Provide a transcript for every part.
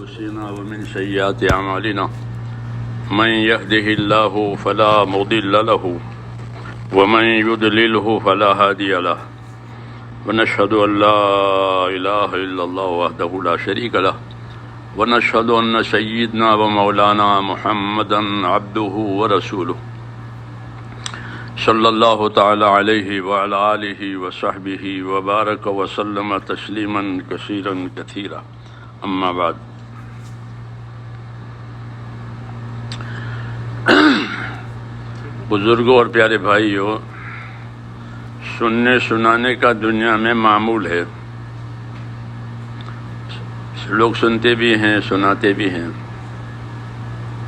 أنفسنا ومن سيئات أعمالنا من يهده الله فلا مضل له ومن يضلله فلا هادي له ونشهد أن لا إله إلا الله وحده لا شريك له ونشهد أن سيدنا ومولانا محمدا عبده ورسوله صلی اللہ تعالی علیہ وعلی آلہ وصحبہ وبارک وسلم تسلیما کثیرا کثیرا اما بعد۔ بزرگوں اور پیارے بھائیوں، سننے سنانے کا دنیا میں معمول ہے، لوگ سنتے بھی ہیں سناتے بھی ہیں،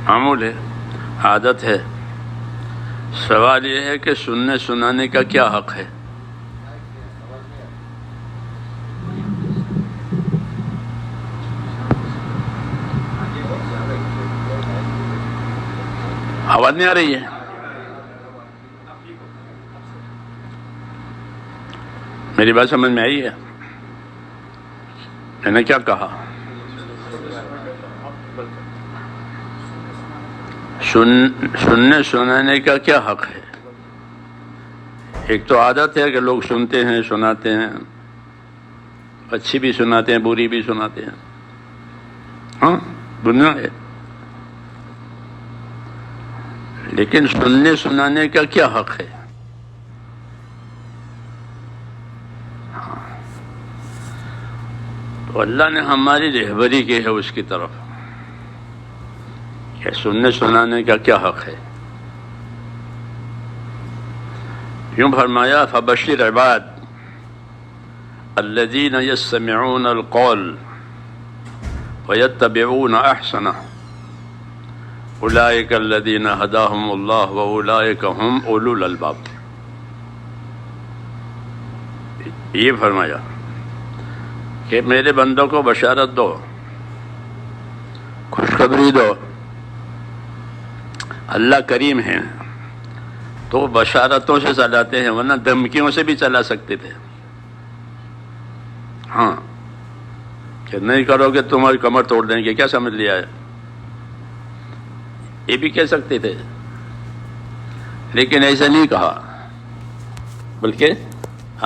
معمول ہے، عادت ہے۔ سوال یہ ہے کہ سننے سنانے کا کیا حق ہے؟ آواز نہیں آ رہی ہے؟ میری بات سمجھ میں آئی ہے؟ میں نے کیا کہا؟ سننے سنانے کا کیا حق ہے؟ ایک تو عادت ہے کہ لوگ سنتے ہیں سناتے ہیں، اچھی بھی سناتے ہیں بری بھی سناتے ہیں، ہاں دنیا ہے، لیکن سننے سنانے کا کیا حق ہے؟ تو اللہ نے ہماری رہبری کی ہے اس کی طرف کہ سننے سنانے کا کیا حق ہے۔ یوں فرمایا فبشر عباد الذین یستمعون القول ویتبعون احسنہ اولئک الذین ہداہم اللہ واولئک ہم اولو الالباب۔ یہ فرمایا کہ میرے بندوں کو بشارت دو، خوشخبری دو، اللہ کریم ہے تو بشارتوں سے چلاتے ہیں، ورنہ دھمکیوں سے بھی چلا سکتے تھے۔ ہاں کہ نہیں کرو گے تمہاری کمر توڑ دیں گے، کیا سمجھ لیا ہے؟ یہ بھی کہہ سکتے تھے، لیکن ایسا نہیں کہا، بلکہ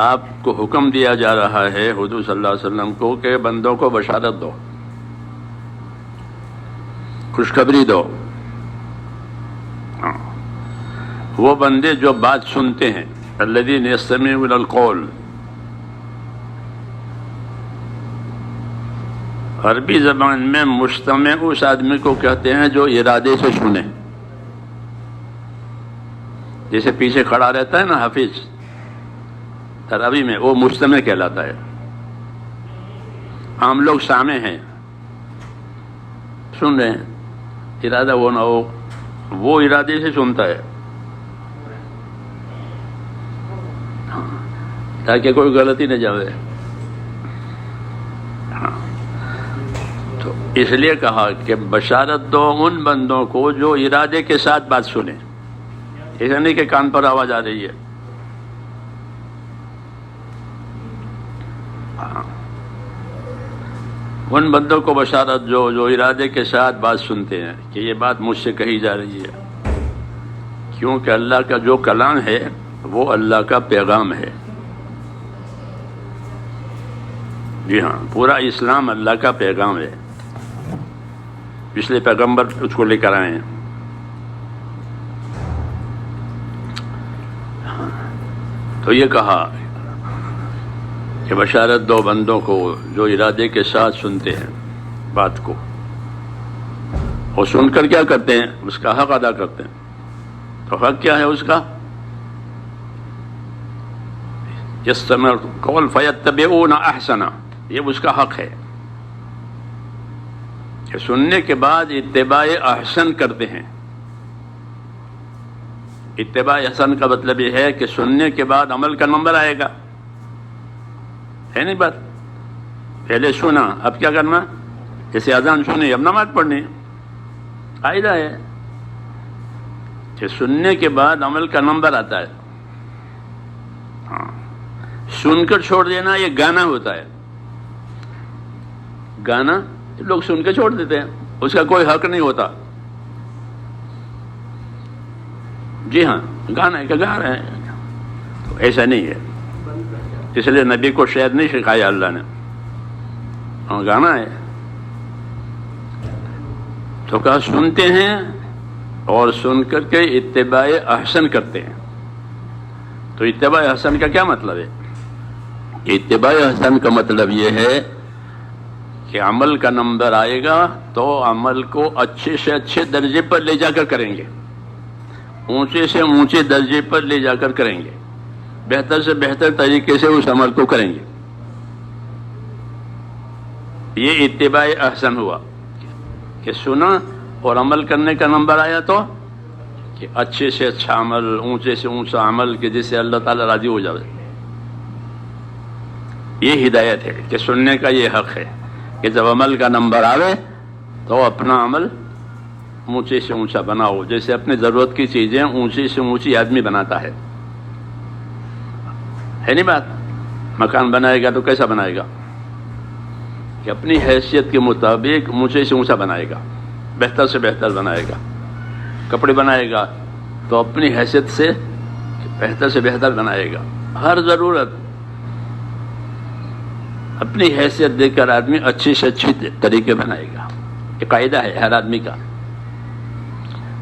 آپ کو حکم دیا جا رہا ہے حضور صلی اللہ علیہ وسلم کو کہ بندوں کو بشارت دو، خوشخبری دو۔ وہ بندے جو بات سنتے ہیں، الذین یستمعون القول، عربی زبان میں مستمع اس آدمی کو کہتے ہیں جو ارادے سے سنے، جیسے پیچھے کھڑا رہتا ہے نا حافظ تراویح میں، وہ مستمع کہلاتا ہے۔ عام لوگ سامع ہیں، سن رہے ہیں، ارادہ وہ نہ ہو، وہ ارادے سے سنتا ہے تاکہ کوئی غلطی نہ جائے۔ ہاں تو اس لیے کہا کہ بشارت دو ان بندوں کو جو ارادے کے ساتھ بات سنیں، ایسا نہیں کہ کان پر آواز آ رہی ہے۔ ان بندوں کو بشارت جو ارادے کے ساتھ بات سنتے ہیں کہ یہ بات مجھ سے کہی جا رہی ہے، کیونکہ اللہ کا جو کلام ہے وہ اللہ کا پیغام ہے۔ جی ہاں، پورا اسلام اللہ کا پیغام ہے، پچھلے پیغمبر اس کو لے کر آئے ہیں۔ تو یہ کہا کہ بشارت دو بندوں کو جو ارادے کے ساتھ سنتے ہیں بات کو، اور سن کر کیا کرتے ہیں؟ اس کا حق ادا کرتے ہیں۔ تو حق کیا ہے اس کا؟ یستمعون القول فیتبعون احسنہ، یہ اس کا حق ہے کہ سننے کے بعد اتباع احسن کرتے ہیں۔ اتباع احسن کا مطلب یہ ہے کہ سننے کے بعد عمل کا نمبر آئے گا، ہے نہیں بات؟ پہلے سنا، اب کیا کرنا؟ جیسے اذان سنی اب نماز پڑھنی، قاعدہ ہے کہ سننے کے بعد عمل کا نمبر آتا ہے۔ ہاں، سن کر چھوڑ دینا یہ گانا ہوتا ہے، گانا لوگ سن کے چھوڑ دیتے ہیں، اس کا کوئی حق نہیں ہوتا. جی ہاں، گانا ہے کہ گا رہے ہیں، تو ایسا نہیں ہے. اس لیے نبی کو شاید نہیں سکھایا اللہ نے، ہاں گانا ہے. تو کہا سنتے ہیں اور سن کر کے اتباع احسن کرتے ہیں. تو اتباع احسن کا کیا مطلب ہے؟ اتباع احسن کا مطلب یہ ہے کہ عمل کا نمبر آئے گا تو عمل کو اچھے سے اچھے درجے پر لے جا کر کریں گے، اونچے سے اونچے درجے پر لے جا کر کریں گے، بہتر سے بہتر طریقے سے اس عمل کو کریں گے. یہ اتباع احسن ہوا کہ سنا اور عمل کرنے کا نمبر آیا تو کہ اچھے سے اچھا عمل، اونچے سے اونچا عمل کہ جس سے اللہ تعالیٰ راضی ہو جائے. یہ ہدایت ہے کہ سننے کا یہ حق ہے کہ جب عمل کا نمبر آوے تو اپنا عمل اونچے سے اونچا بناؤ، جیسے اپنی ضرورت کی چیزیں اونچی سے اونچی آدمی بناتا ہے نہیں بات؟ مکان بنائے گا تو کیسا بنائے گا کہ اپنی حیثیت کے مطابق اونچے سے اونچا بنائے گا، بہتر سے بہتر بنائے گا. کپڑے بنائے گا تو اپنی حیثیت سے بہتر سے بہتر بنائے گا. ہر ضرورت اپنی حیثیت دیکھ کر آدمی اچھی سے اچھی طریقے بنائے گا. یہ قاعدہ ہے ہر آدمی کا.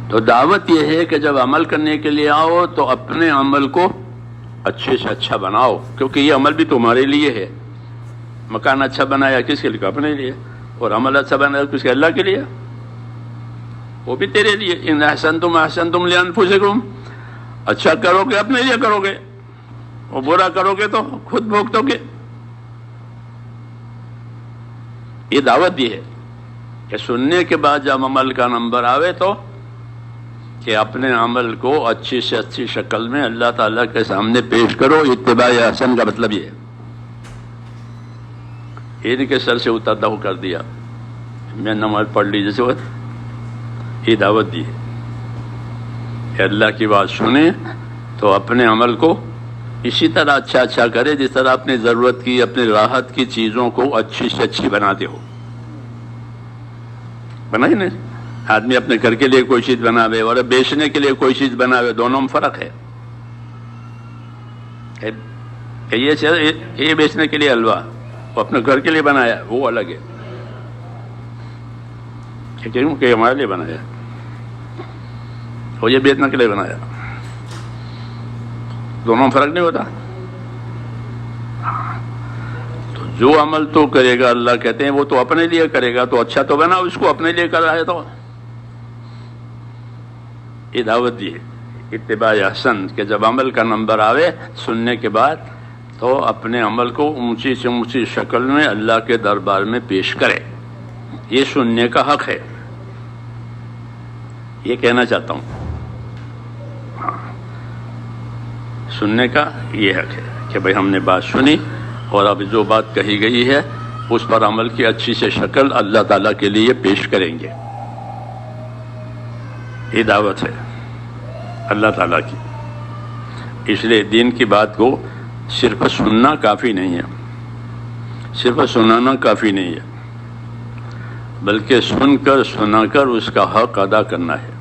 تو دعوت یہ ہے کہ جب عمل کرنے کے لیے آؤ تو اپنے عمل کو اچھے سے اچھا بناؤ، کیونکہ یہ عمل بھی تمہارے لیے ہے. مکان اچھا بنایا کس کے لیے؟ اپنے لیے. اور عمل اچھا بنایا کس کے؟ اللہ کے لیے، وہ بھی تیرے لیے. ان احسنتم احسنتم لانفسکم، اچھا کرو گے اپنے لیے کرو گے، اور برا کرو گے تو خود بھگتو گے. یہ دعوت یہ ہے کہ سننے کے بعد جب عمل کا نمبر آوے تو کہ اپنے عمل کو اچھی سے اچھی شکل میں اللہ تعالیٰ کے سامنے پیش کرو. اتباع احسن کا مطلب یہ ہے. ان کے سر سے اترتا ہو کر دیا، میں نماز پڑھ لی جیسے وہ. یہ دعوت دی ہے کہ اللہ کی بات سنیں تو اپنے عمل کو اسی طرح اچھا اچھا کرے جس طرح اپنی ضرورت کی، اپنی راحت کی چیزوں کو اچھی سے اچھی بناتے ہو. بنائی نہیں؟ آدمی اپنے گھر کے لیے کوئی چیز بناوے اور بیچنے کے لیے کوئی چیز بناوے، دونوں میں فرق ہے. کہ یہ بیچنے کے لیے حلوہ، وہ اپنے گھر کے لیے بنایا وہ الگ ہے، کہ ہمارے لیے بنایا، وہ یہ بیچنے کے لیے بنایا. دونوں میں فرق نہیں ہوتا. تو جو عمل تو کرے گا اللہ کہتے ہیں وہ تو اپنے لیے کرے گا، تو اچھا تو بنا، اس کو اپنے لیے کر رہا ہے. تو یہ دعوت دی ہے اتباع احسن کہ جب عمل کا نمبر آوے سننے کے بعد تو اپنے عمل کو اونچی سے اونچی شکل میں اللہ کے دربار میں پیش کرے. یہ سننے کا حق ہے، یہ کہنا چاہتا ہوں. سننے کا یہ حق ہے کہ بھئی ہم نے بات سنی اور اب جو بات کہی گئی ہے اس پر عمل کی اچھی سے شکل اللہ تعالیٰ کے لیے پیش کریں گے. یہ دعوت ہے اللہ تعالیٰ کی. اس لیے دین کی بات کو صرف سننا کافی نہیں ہے، صرف سنانا کافی نہیں ہے، بلکہ سن کر سنا کر اس کا حق ادا کرنا ہے.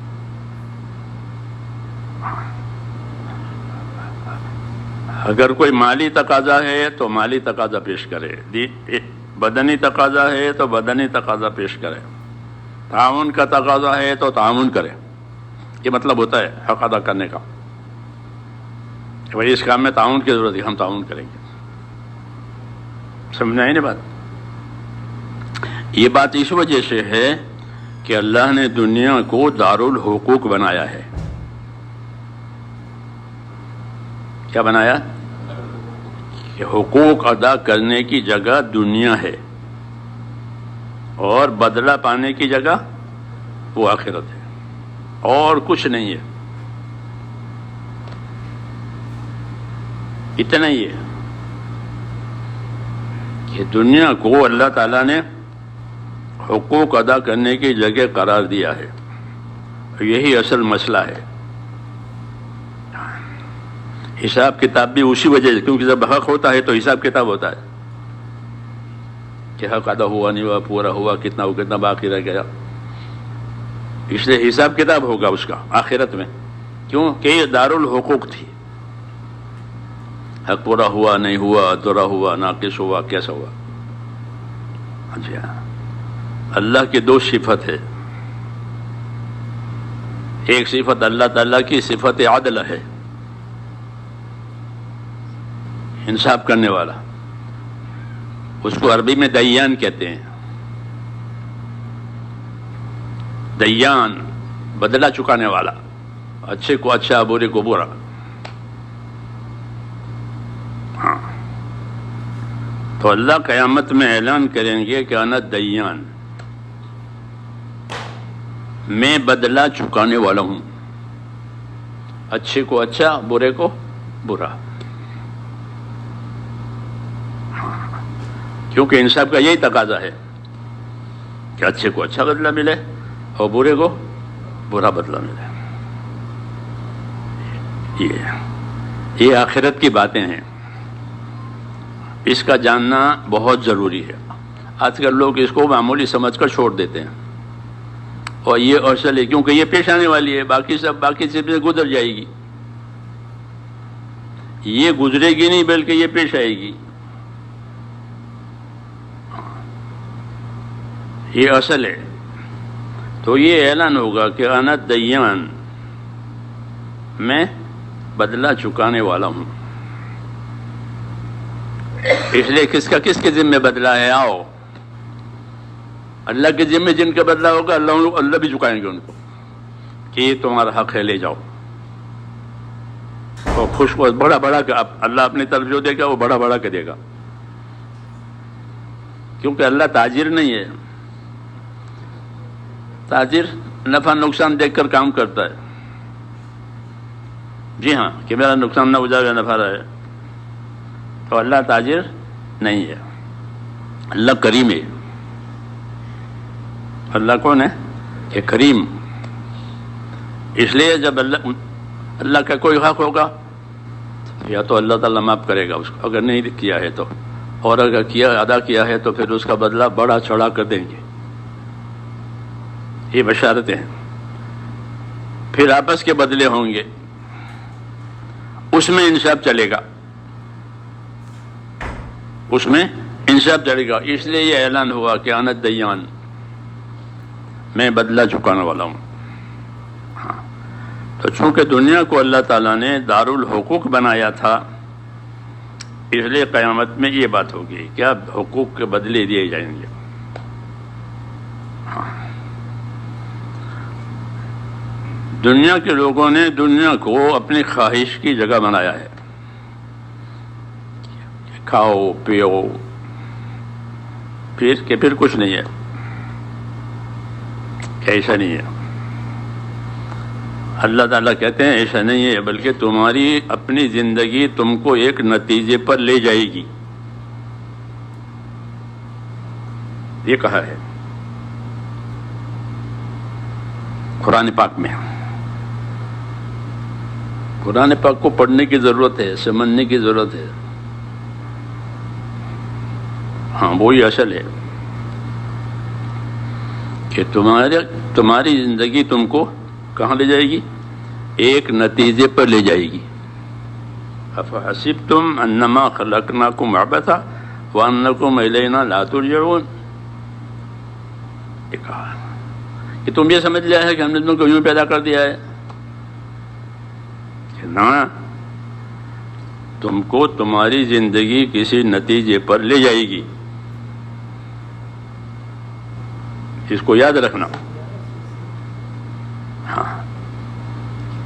اگر کوئی مالی تقاضا ہے تو مالی تقاضا پیش کرے، بدنی تقاضا ہے تو بدنی تقاضا پیش کرے، تعاون کا تقاضا ہے تو تعاون کرے. یہ مطلب ہوتا ہے حق ادا کرنے کا کہ بھائی اس کام میں تعاون کی ضرورت ہے، ہم تعاون کریں گے. سمجھ آئی نا بات؟ یہ بات اس وجہ سے ہے کہ اللہ نے دنیا کو دارالحقوق بنایا ہے. کیا بنایا؟ کہ حقوق ادا کرنے کی جگہ دنیا ہے اور بدلہ پانے کی جگہ وہ آخرت ہے، اور کچھ نہیں ہے. اتنا ہی ہے کہ دنیا کو اللہ تعالیٰ نے حقوق ادا کرنے کی جگہ قرار دیا ہے. یہی اصل مسئلہ ہے. حساب کتاب بھی اسی وجہ سے، کیونکہ جب حق ہوتا ہے تو حساب کتاب ہوتا ہے. کہ حق ادا ہوا نہیں ہوا، پورا ہوا کتنا، وہ کتنا باقی رہ گیا. اس لیے حساب کتاب ہوگا اس کا آخرت میں. کیوں کہ یہ دارالحقوق تھی. حق پورا ہوا نہیں ہوا، ادھورا ہوا، ناقص ہوا، کیسا ہوا. جی ہاں، اللہ کی دو صفت ہے. ایک صفت اللہ تعالیٰ کی صفت عدل ہے، انصاف کرنے والا. اس کو عربی میں دیان کہتے ہیں. دیان بدلہ چکانے والا، اچھے کو اچھا، برے کو برا. ہاں، تو اللہ قیامت میں اعلان کریں گے کہ انا دیان، میں بدلہ چکانے والا ہوں، اچھے کو اچھا، برے کو برا. کیونکہ انصاف کا یہی تقاضا ہے کہ اچھے کو اچھا بدلہ ملے اور برے کو برا بدلہ ملے. یہ آخرت کی باتیں ہیں، اس کا جاننا بہت ضروری ہے. آج کل لوگ اس کو معمولی سمجھ کر چھوڑ دیتے ہیں، اور یہ اصل ہے کیونکہ یہ پیش آنے والی ہے، باقی چیزیں گزر جائے گی. یہ گزرے گی نہیں بلکہ یہ پیش آئے گی. یہ اصل ہے. تو یہ اعلان ہوگا کہ انا دیان، میں بدلہ چکانے والا ہوں. اس لیے کس کے ذمہ بدلہ ہے؟ آؤ، اللہ کے ذمہ جن کا بدلہ ہوگا اللہ بھی چکائیں گے ان کو کہ یہ تمہارا حق ہے، لے جاؤ. اور خوش کو بڑا کہ اللہ اپنی طرف جو دے گا وہ بڑا کے دے گا. کیونکہ اللہ تاجر نہیں ہے. تاجر نفع نقصان دیکھ کر کام کرتا ہے. جی ہاں، کہ میرا نقصان نہ ہو جائے، نفع رہے. تو اللہ تاجر نہیں ہے، اللہ کریم ہے. اللہ کون ہے؟ کہ کریم. اس لیے جب اللہ کا کوئی حق ہوگا یا تو اللہ تعالیٰ معاف کرے گا اس کو، اگر نہیں کیا ہے تو، اور اگر ادا کیا ہے تو پھر اس کا بدلہ بڑا چڑھا کر دیں گے. یہ بشارتیں ہیں. پھر آپس کے بدلے ہوں گے، اس میں انصاف چلے گا، اس میں انصاف چلے گا. اس لیے یہ اعلان ہوا کہ انا دیان، میں بدلہ چکانے والا ہوں. ہاں، تو چونکہ دنیا کو اللہ تعالیٰ نے دارالحقوق بنایا تھا، اس لیے قیامت میں یہ بات ہوگی کہ اب حقوق کے بدلے دیے جائیں گے. ہاں، دنیا کے لوگوں نے دنیا کو اپنی خواہش کی جگہ بنایا ہے. کھاؤ پیو، پھر کچھ نہیں ہے. ایسا نہیں ہے. اللہ تعالیٰ کہتے ہیں ایسا نہیں ہے، بلکہ تمہاری اپنی زندگی تم کو ایک نتیجے پر لے جائے گی. یہ کہا ہے قرآن پاک میں. قرآن پاک کو پڑھنے کی ضرورت ہے، سمجھنے کی ضرورت ہے. ہاں، وہی اصل ہے کہ تمہاری زندگی تم کو کہاں لے جائے گی؟ ایک نتیجے پر لے جائے گی. افحسبتم انما خلقناکم عبثا وانکم الینا لا ترجعون. یہ کہا کہ تم یہ سمجھ لیا ہے کہ ہم نے تم کو یوں پیدا کر دیا ہے. کہ نہ، تم کو تمہاری زندگی کسی نتیجے پر لے جائے گی. اس کو یاد رکھنا. ہاں،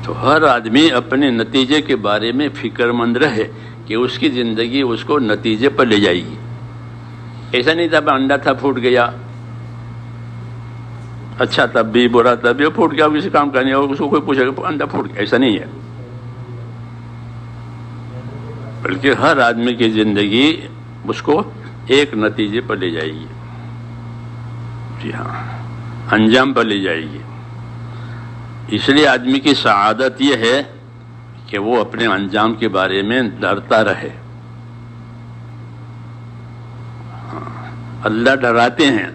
تو ہر آدمی اپنے نتیجے کے بارے میں فکر مند رہے کہ اس کی زندگی اس کو نتیجے پر لے جائے گی. ایسا نہیں تھا انڈا تھا پھوٹ گیا، اچھا تب بھی برا تب بھی، پھوٹ گیا، کسی کام کا نہیں ہو، اس کو کوئی پوچھے گا انڈا پھوٹ گیا. ایسا نہیں ہے، بلکہ ہر آدمی کی زندگی اس کو ایک نتیجے پر لے جائے گی. جی ہاں، انجام پر لے جائے گی. اس لیے آدمی کی سعادت یہ ہے کہ وہ اپنے انجام کے بارے میں ڈرتا رہے. اللہ ڈراتے ہیں.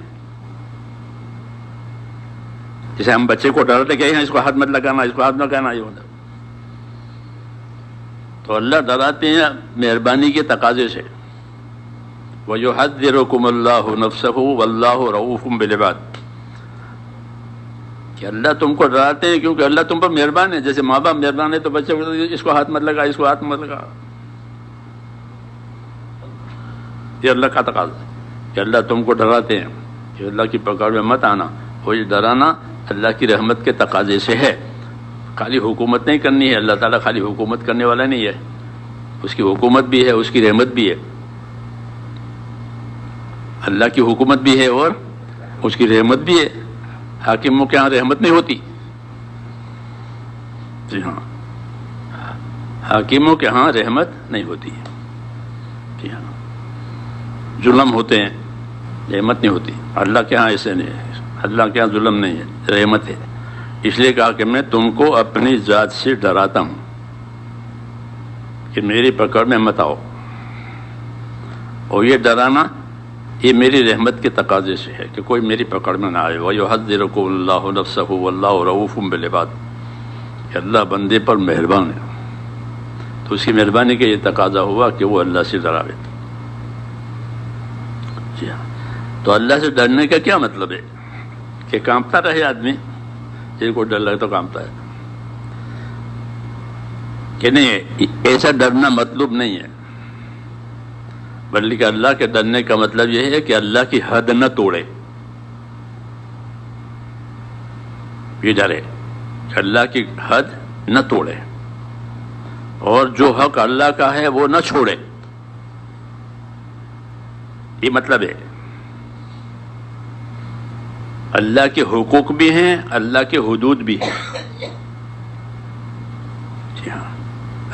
جیسے ہم بچے کو ڈراتے کہ اس کو ہاتھ مت لگانا، اس کو ہاتھ مت لگانا، یہ ہوتا. تو اللہ ڈراتے ہیں مہربانی کے تقاضے سے. وَيُحَذِّرُكُمُ اللَّهُ نَفْسَهُ وَاللَّهُ رَءُوفٌ بِالْعِبَادِ، کہ اللہ تم کو ڈراتے ہیں کیونکہ اللہ تم پر مہربان ہے. جیسے ماں باپ مہربان ہے تو بچے کو اس کو ہاتھ مت لگا، اس کو ہاتھ مت لگا. یہ اللہ کا تقاضا ہے کہ اللہ تم کو ڈراتے ہیں کہ اللہ کی پکڑ میں مت آنا. اور یہ ڈرانا اللہ کی رحمت کے تقاضے سے ہے. خالی حکومت نہیں کرنی ہے، اللہ تعالیٰ خالی حکومت کرنے والا نہیں ہے، اس کی حکومت بھی ہے، اس کی رحمت بھی ہے. اللہ کی حکومت بھی ہے اور اس کی رحمت بھی ہے. حاکموں کے ہاں رحمت نہیں ہوتی. جی ہاں، حاکموں کے ہاں رحمت نہیں ہوتی ہے. جی ہاں، ظلم ہوتے ہیں، رحمت نہیں ہوتی. اللہ کے ہاں ایسے نہیں ہے، اللہ کے ہاں ظلم نہیں ہے، رحمت ہے. اس لیے کہا کہ میں تم کو اپنی ذات سے ڈراتا ہوں کہ میری پکڑ میں مت آؤ. اور یہ ڈرانا یہ میری رحمت کے تقاضے سے ہے کہ کوئی میری پکڑ میں نہ آئے. وَيُحَذِّرُكُمُ اللَّهُ نَفْسَهُ وَاللَّهُ رَءُوفٌ بِالْعِبَادِ، کہ اللہ بندے پر مہربان ہے. تو اس کی مہربانی کا یہ تقاضا ہوا کہ وہ اللہ سے ڈراوے. جی ہاں، تو اللہ سے ڈرنے کا کیا مطلب ہے کہ کانپتا رہے آدمی. جن کو ڈر لگے تو کانپتا ہے کہ نہیں، ایسا ڈرنا مطلوب نہیں ہے. بلکہ اللہ کے ڈرنے کا مطلب یہ ہے کہ اللہ کی حد نہ توڑے. یہ ڈرے کہ اللہ کی حد نہ توڑے اور جو حق اللہ کا ہے وہ نہ چھوڑے. یہ مطلب ہے اللہ کے حقوق بھی ہیں، اللہ کے حدود بھی ہیں. جی ہاں،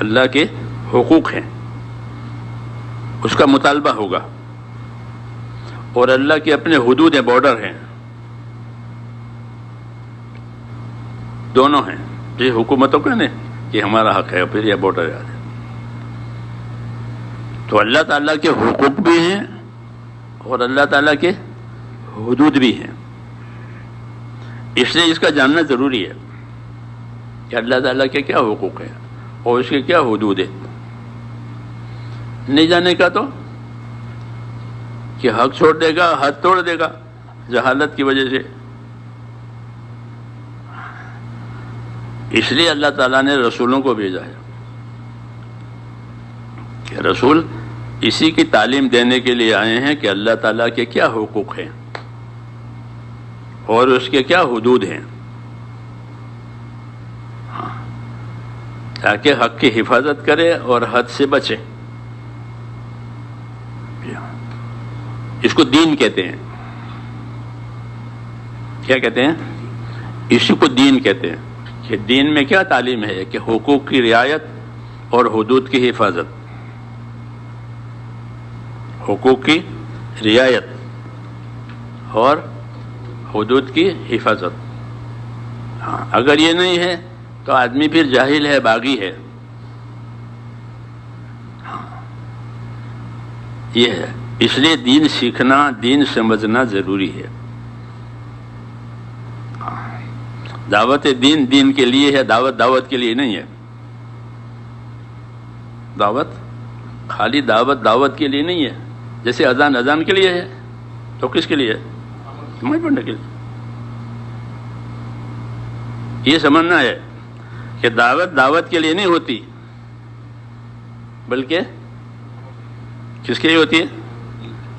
اللہ کے حقوق ہیں، اس کا مطالبہ ہوگا. اور اللہ کے اپنے حدود ہیں، بارڈر ہیں، دونوں ہیں. یہ حکومتوں کا نہیں کہ ہمارا حق ہے پھر یہ بارڈر ہے. تو اللہ تعالیٰ کے حقوق بھی ہیں اور اللہ تعالیٰ کے حدود بھی ہیں. اس لیے اس کا جاننا ضروری ہے کہ اللہ تعالیٰ کے کیا حقوق ہیں اور اس کے کیا حدود ہیں. نہیں جانے کا تو کہ حق چھوڑ دے گا، حد توڑ دے گا جہالت کی وجہ سے. اس لیے اللہ تعالیٰ نے رسولوں کو بھیجا ہے کہ رسول اسی کی تعلیم دینے کے لیے آئے ہیں کہ اللہ تعالیٰ کے کیا حقوق ہیں اور اس کے کیا حدود ہیں، تاکہ حق کی حفاظت کرے اور حد سے بچے. اس کو دین کہتے ہیں. کیا کہتے ہیں؟ اسی کو دین کہتے ہیں. کہ دین میں کیا تعلیم ہے کہ حقوق کی رعایت اور حدود کی حفاظت. حقوق کی رعایت اور حدود کی حفاظت. ہاں، اگر یہ نہیں ہے تو آدمی پھر جاہل ہے، باغی ہے. یہ ہے. اس لیے دین سیکھنا، دین سمجھنا ضروری ہے. دعوت دین دین کے لیے ہے، دعوت کے لیے نہیں ہے. دعوت خالی دعوت کے لیے نہیں ہے. جیسے اذان کے لیے ہے تو کس کے لیے ہے؟ نماز پڑھنے کے لیے. یہ سمجھنا ہے کہ دعوت کے لیے نہیں ہوتی، بلکہ کس کے لیے ہوتی ہے؟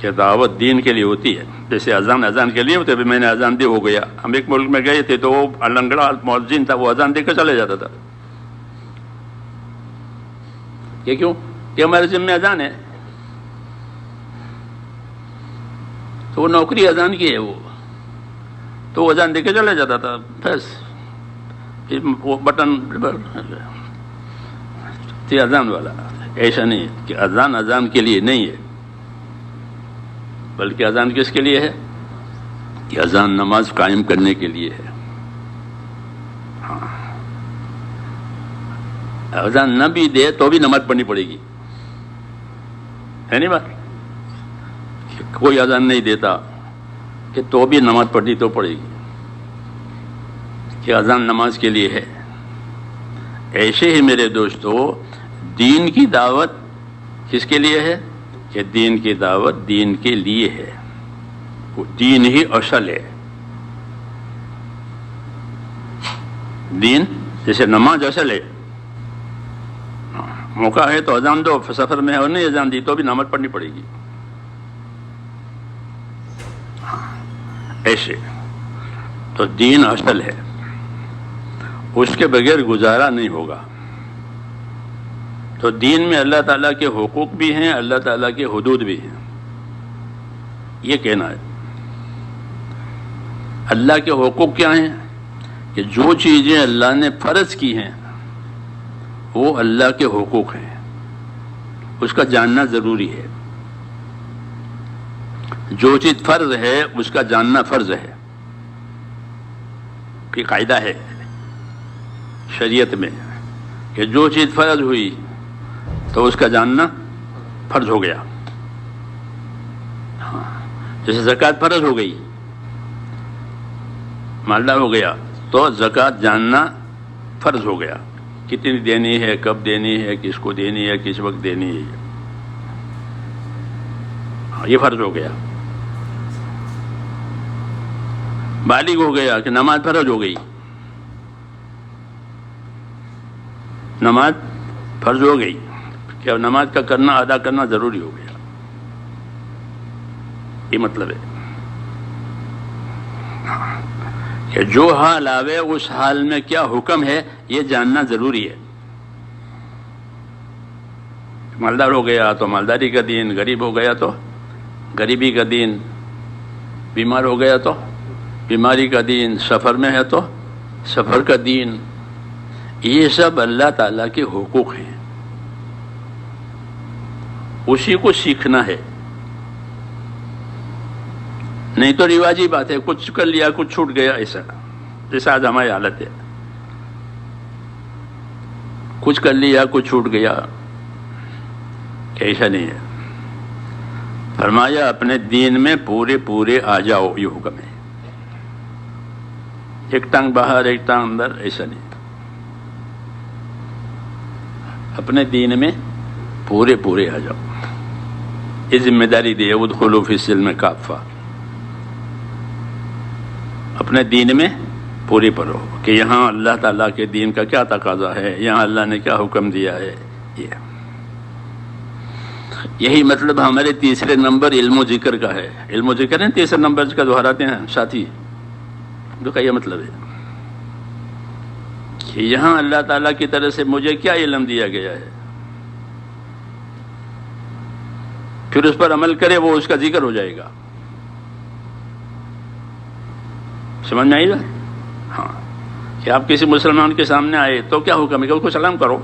کہ دعوت دین کے لیے ہوتی ہے. جیسے اذان کے لیے ہوتے. ابھی میں نے اذان دی، ہو گیا. ہم ایک ملک میں گئے تھے تو وہ لنگڑا مؤذن تھا، وہ اذان دے کر چلے جاتا تھا. یہ کیوں؟ کہ ہمارے ذمہ اذان ہے. تو وہ نوکری اذان کی ہے، تو وہ اذان دے کے چلے جاتا تھا. بس پھر وہ بٹن تھی اذان والا. ایسا نہیں ہے کہ اذان کے لیے نہیں ہے، بلکہ اذان کس کے لیے ہے؟ کہ اذان نماز قائم کرنے کے لیے ہے. ہاں، اذان نہ بھی دے تو بھی نماز پڑھنی پڑے گی، ہے نہیں بات؟ کوئی اذان نہیں دیتا کہ تو بھی نماز پڑھنی تو پڑے گی، کہ اذان نماز کے لیے ہے۔ ایسے ہی میرے دوستو دین کی دعوت کس کے لیے ہے؟ کہ دین کی دعوت دین کے لیے ہے، وہ دین ہی اصل ہے۔ دین جیسے نماز اصل ہے، موقع ہے تو اذان دو، سفر میں ہے اور نہیں اذان دی تو بھی نماز پڑھنی پڑے گی۔ ایسے تو دین اصل ہے، اس کے بغیر گزارا نہیں ہوگا۔ تو دین میں اللہ تعالیٰ کے حقوق بھی ہیں، اللہ تعالیٰ کے حدود بھی ہیں، یہ کہنا ہے۔ اللہ کے حقوق کیا ہیں؟ کہ جو چیزیں اللہ نے فرض کی ہیں وہ اللہ کے حقوق ہیں، اس کا جاننا ضروری ہے۔ جو چیز فرض ہے اس کا جاننا فرض ہے، کہ قاعدہ ہے شریعت میں کہ جو چیز فرض ہوئی تو اس کا جاننا فرض ہو گیا۔ جیسے زکوٰۃ فرض ہو گئی، مالدار ہو گیا تو زکوٰۃ جاننا فرض ہو گیا، کتنی دینی ہے، کب دینی ہے، کس کو دینی ہے، کس وقت دینی ہے، یہ فرض ہو گیا۔ بالغ ہو گیا کہ نماز فرض ہو گئی، نماز فرض ہو گئی کہ نماز کا کرنا ادا کرنا ضروری ہو گیا، یہ مطلب ہے کہ جو حال آوے اس حال میں کیا حکم ہے یہ جاننا ضروری ہے۔ مالدار ہو گیا تو مالداری کا دین، غریب ہو گیا تو غریبی کا دین، بیمار ہو گیا تو بیماری کا دین، سفر میں ہے تو سفر کا دین، یہ سب اللہ تعالیٰ کے حقوق ہیں، اسی کو سیکھنا ہے۔ نہیں تو رواجی بات ہے، کچھ کر لیا کچھ چھوٹ گیا، ایسا جیسا آج ہماری حالت ہے، کچھ کر لیا کچھ چھوٹ گیا، ایسا نہیں ہے۔ فرمایا اپنے دین میں پورے پورے آ جاؤ، یہ حکم ہے، ایک ٹانگ باہر ایک ٹانگ اندر، ایسا نہیں۔ اپنے دین میں پورے پورے آ جاؤ، یہ ذمہ داری دی ہے، ادخلوا فی السلم کافہ، اپنے دین میں پوری پڑھو کہ یہاں اللہ تعالیٰ کے دین کا کیا تقاضا ہے، یہاں اللہ نے کیا حکم دیا ہے۔ یہی مطلب ہمارے تیسرے نمبر علم و ذکر کا ہے۔ علم و ذکر ہے تیسرے نمبر کا دہراتے ہیں ساتھی، جو کا یہ مطلب ہے کہ یہاں اللہ تعالیٰ کی طرف سے مجھے کیا علم دیا گیا ہے، پھر اس پر عمل کرے وہ اس کا ذکر ہو جائے گا۔ سمجھ میں آئی گا؟ ہاں، کہ آپ کسی مسلمان کے سامنے آئے تو کیا حکم ہے کہ اس کو سلام کرو،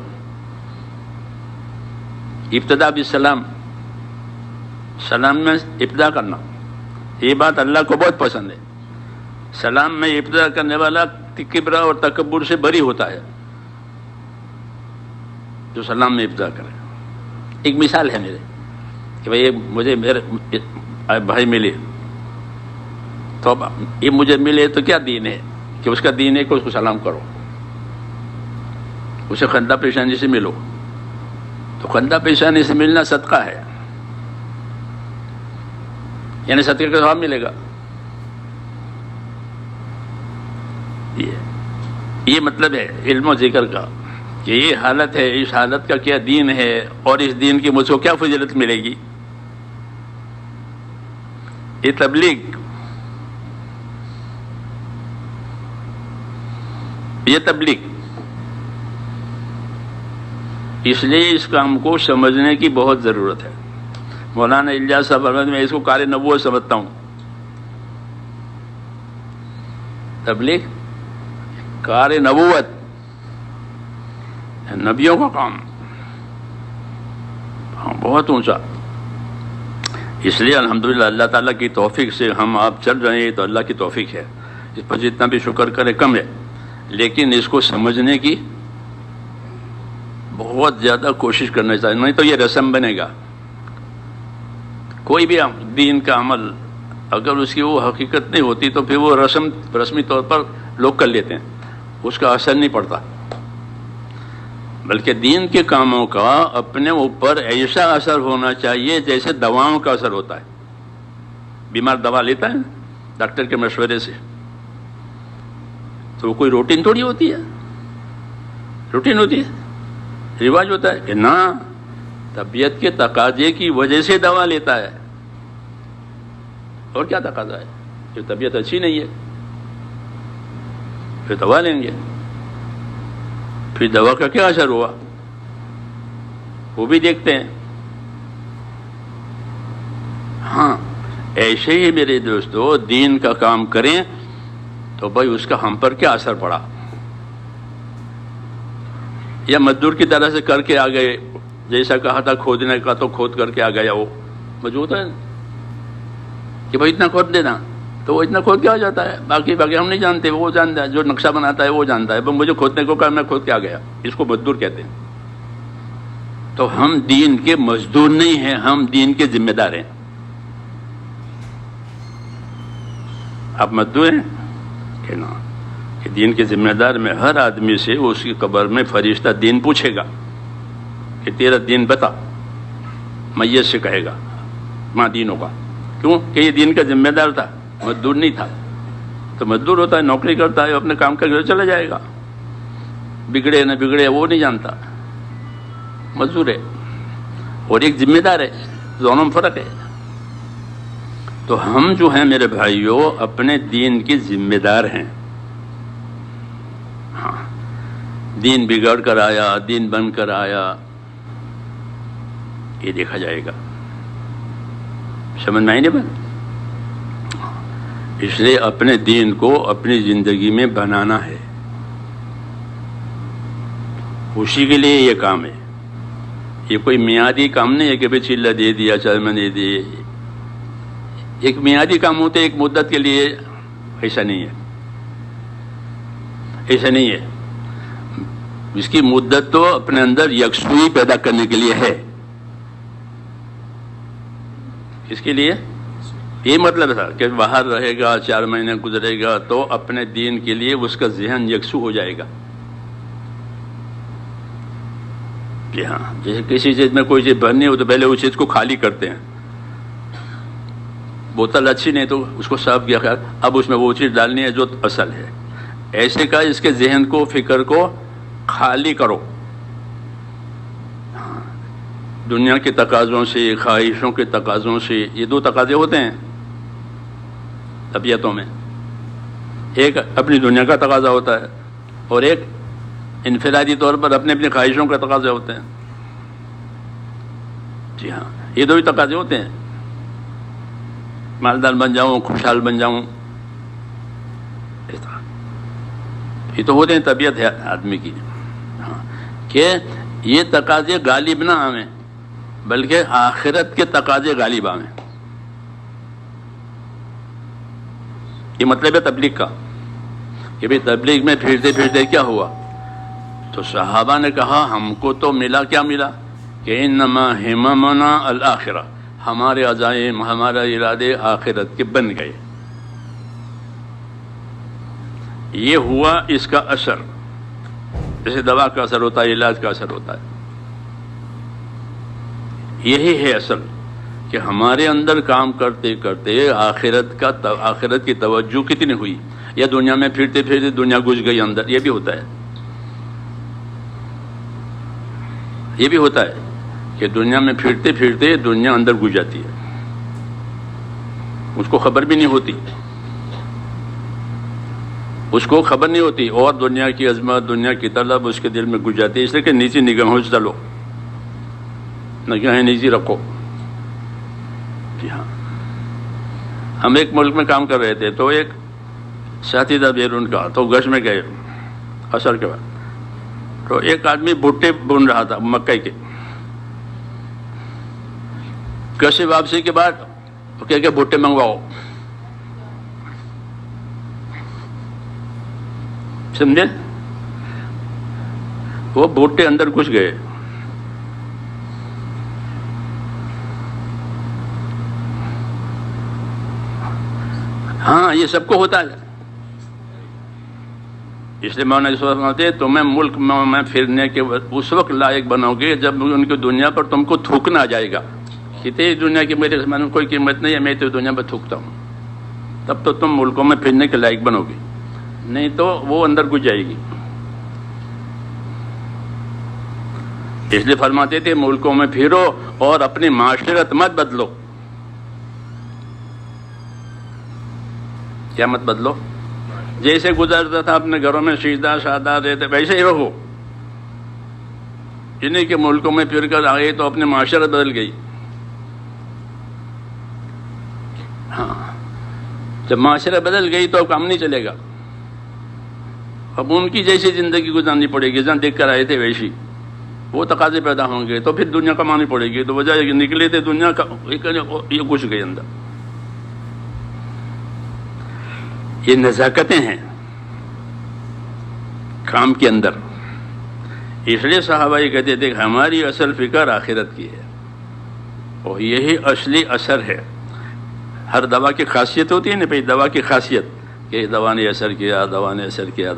ابتدا بالسلام، سلام میں ابتدا کرنا، یہ بات اللہ کو بہت پسند ہے۔ سلام میں ابتدا کرنے والا کبر اور تکبر سے بری ہوتا ہے، جو سلام میں ابتدا کرے۔ ایک مثال ہے میرے کہ بھائی مجھے میرے بھائی ملے تو یہ مجھے ملے تو کیا دین ہے کہ اس کا دین ہے کہ اس کو سلام کرو، اسے خندہ پیشانی سے ملو، تو خندہ پیشانی سے ملنا صدقہ ہے، یعنی صدقے کا ثواب ملے گا۔ یہ مطلب ہے علم و ذکر کا کہ یہ حالت ہے، اس حالت کا کیا دین ہے اور اس دین کی مجھ کو کیا فضیلت ملے گی۔ یہ تبلیغ، یہ تبلیغ، اس لیے اس کام کو سمجھنے کی بہت ضرورت ہے۔ مولانا الیاس صاحب میں اس کو کار نبوت سمجھتا ہوں۔ تبلیغ کار نبوت، نبیوں کا کام، ہاں بہت اونچا۔ اس لیے الحمدللہ اللہ تعالیٰ کی توفیق سے ہم آپ چل رہے ہیں، تو اللہ کی توفیق ہے، اس پر جتنا بھی شکر کرے کم ہے، لیکن اس کو سمجھنے کی بہت زیادہ کوشش کرنا چاہیے، نہیں تو یہ رسم بنے گا۔ کوئی بھی دین کا عمل اگر اس کی وہ حقیقت نہیں ہوتی تو پھر وہ رسمی طور پر لوگ کر لیتے ہیں، اس کا اثر نہیں پڑتا، بلکہ دین کے کاموں کا اپنے اوپر ایسا اثر ہونا چاہیے جیسے دواؤں کا اثر ہوتا ہے۔ بیمار دوا لیتا ہے ڈاکٹر کے مشورے سے، تو وہ کوئی روٹین تھوڑی ہوتی ہے، روٹین ہوتی ہے، رواج ہوتا ہے کہ نہ، طبیعت کے تقاضے کی وجہ سے دوا لیتا ہے۔ اور کیا تقاضا ہے؟ کہ طبیعت اچھی نہیں ہے پھر دوا لیں گے، پھر دوا کا کیا اثر ہوا وہ بھی دیکھتے ہیں۔ ہاں ایسے ہی میرے دوستو دین کا کام کریں تو بھائی اس کا ہم پر کیا اثر پڑا، یا مزدور کی طرح سے کر کے آ گئے، جیسا کہا تھا کھودنے کا تو کھود کر کے آ گیا، وہ موجود ہے کہ بھائی اتنا کھود دینا، تو وہ اتنا کھود کے آ جاتا ہے، باقی ہم نہیں جانتے، وہ جانتا ہے، جو نقشہ بناتا ہے وہ جانتا ہے، مجھے کھودنے کو کہا میں کھود کے آ گیا، اس کو مزدور کہتے ہیں۔ تو ہم دین کے مزدور نہیں ہیں، ہم دین کے ذمہ دار ہیں۔ آپ مزدور ہیں کہ نہ، کہ دین کے ذمہ دار میں ہر آدمی سے اس کی قبر میں فرشتہ دین پوچھے گا کہ تیرا دین بتا، میت سے کہے گا ماں دین ہوگا، کیوں کہ یہ دین کا ذمہ دار تھا، مزدور نہیں تھا۔ تو مزدور ہوتا ہے، نوکری کرتا ہے، اپنے کام کر کے چلا جائے گا، بگڑے نہ بگڑے وہ نہیں جانتا، مزدور ہے، اور ایک ذمہ دار ہے، دونوں میں فرق ہے۔ تو ہم جو ہیں میرے بھائیوں اپنے دین کے ذمہ دار ہیں۔ ہاں دین بگڑ کر آیا، دین بن کر آیا، یہ دیکھا جائے گا، سمجھ میں آئی نہیں بات؟ اس لیے اپنے دین کو اپنی زندگی میں بنانا ہے، اسی کے لیے یہ کام ہے۔ یہ کوئی میعادی کام نہیں ہے کہ بھائی چلہ دے دیا، چرمہ دے دیے، ایک میعادی کام ہوتے ایک مدت کے لیے، ایسا نہیں ہے، ایسا نہیں ہے۔ اس کی مدت تو اپنے اندر یکسوئی پیدا کرنے کے لیے ہے۔ اس کے لیے یہ مطلب تھا کہ باہر رہے گا، 4 مہینے گزرے گا تو اپنے دین کے لیے اس کا ذہن یکسو ہو جائے گا۔ جی ہاں، جیسے کسی چیز میں کوئی چیز بھرنی ہو تو پہلے اس چیز کو خالی کرتے ہیں، بوتل اچھی نہیں تو اس کو صاف کیا، اب اس میں وہ چیز ڈالنی ہے جو اصل ہے۔ ایسے کا اس کے ذہن کو، فکر کو خالی کرو، دنیا کے تقاضوں سے، خواہشوں کے تقاضوں سے۔ یہ 2 تقاضے ہوتے ہیں طبیعتوں میں، ایک اپنی دنیا کا تقاضا ہوتا ہے اور ایک انفرادی طور پر اپنے اپنی خواہشوں کا تقاضے ہوتے ہیں۔ جی ہاں، یہ 2 ہی تقاضے ہوتے ہیں، مالدار بن جاؤں، خوشحال بن جاؤں، یہ تو ہوتے ہیں، طبیعت ہے آدمی کی، ہاں، کہ یہ تقاضے غالب نہ آئیں بلکہ آخرت کے تقاضے غالب آئیں۔ یہ مطلب ہے تبلیغ کا، کہ بھئی تبلیغ میں پھرتے پھرتے کیا ہوا؟ تو صحابہ نے کہا ہم کو تو ملا، کیا ملا؟ کہ انما ہممنا الآخرہ، ہمارے عزائم، ہمارا ارادے آخرت کے بن گئے۔ یہ ہوا اس کا اثر، جیسے دوا کا اثر ہوتا ہے، علاج کا اثر ہوتا ہے، یہی ہے اصل، کہ ہمارے اندر کام کرتے کرتے آخرت کی توجہ کتنی ہوئی، یا دنیا میں پھرتے پھرتے دنیا گھس گئی اندر، یہ بھی ہوتا ہے، یہ بھی ہوتا ہے کہ دنیا میں پھرتے پھرتے دنیا اندر گھس جاتی ہے، اس کو خبر بھی نہیں ہوتی، اس کو خبر نہیں ہوتی، اور دنیا کی عظمت، دنیا کی طلب اس کے دل میں گھس جاتی ہے۔ اس لیے کہ نیچی نگاہوں سے چلو، نگاہیں نیچی رکھو۔ جی ہاں، ہم ایک ملک میں کام کر رہے تھے تو ایک ساتھی تھا بیرون کا، تو گش میں گئے عصر کے بعد، تو ایک آدمی بھٹے بن رہا تھا مکئی کے، گش سے واپسی کے بعد وہ کہہ کے بھٹے منگواؤ، سمجھے؟ وہ بھٹے اندر گھس گئے، ہاں یہ سب کو ہوتا ہے. اس لیے مولانا فرماتے ہیں تمہیں ملک میں پھرنے کے اس وقت لائق بنو گے جب ان کی دنیا پر تم کو تھوکنا آ جائے گا کہ تیری دنیا کی میرے میں کوئی قیمت نہیں ہے، میں تیری دنیا پر تھوکتا ہوں. تب تو تم ملکوں میں پھرنے کے لائق بنو گے، نہیں تو وہ اندر گھس جائے گی. اس لیے فرماتے تھے ملکوں میں پھرو اور اپنی معاشرت مت بدلو. کیا مت بدلو؟ جیسے گزرتا تھا اپنے گھروں میں سیدھا سادہ رہتے ویسے ہی رہو. انہیں کے ملکوں میں پھر کر آئے تو اپنی معاشرت بدل گئی. ہاں جب معاشرت بدل گئی تو اب کام نہیں چلے گا. اب ان کی جیسی زندگی گزارنی پڑے گی، جہاں دیکھ کر آئے تھے ویسی. وہ تقاضے پیدا ہوں گے تو پھر دنیا کمانی پڑے گی. تو وجہ کہ نکلے تھے دنیا کا یہ گھس گئے اندر. یہ نزاکتیں ہیں کام کے اندر. اس لیے صحابہ یہ کہتے تھے کہ ہماری اصل فکر آخرت کی ہے اور یہی اصلی اثر ہے. ہر دوا کی خاصیت ہوتی ہے نا بھائی، دوا کی خاصیت کہ دوا نے اثر کیا، دوا نے اثر کیا.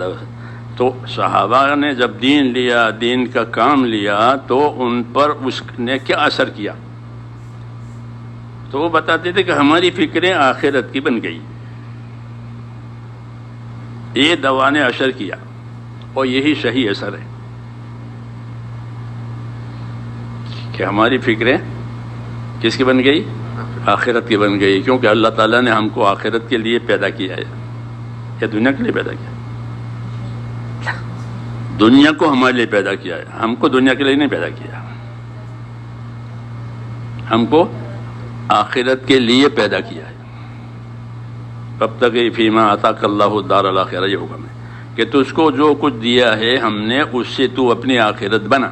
تو صحابہ نے جب دین لیا، دین کا کام لیا، تو ان پر اس نے کیا اثر کیا؟ تو وہ بتاتے تھے کہ ہماری فکریں آخرت کی بن گئی. یہ دوا نے اثر کیا اور یہی صحیح اثر ہے کہ ہماری فکریں کس کی بن گئی؟ آخرت کی بن گئی. کیونکہ اللہ تعالیٰ نے ہم کو آخرت کے لیے پیدا کیا ہے یا دنیا کے لیے پیدا کیا؟ دنیا کو ہمارے لیے پیدا کیا ہے، ہم کو دنیا کے لیے نہیں پیدا کیا. ہم کو آخرت کے لیے پیدا کیا ہے. وابتغ فیما آتاک اللہ الدار الآخرہ، یہ حکم ہے کہ تجھ کو جو کچھ دیا ہے ہم نے اس سے تو اپنی آخرت بنا.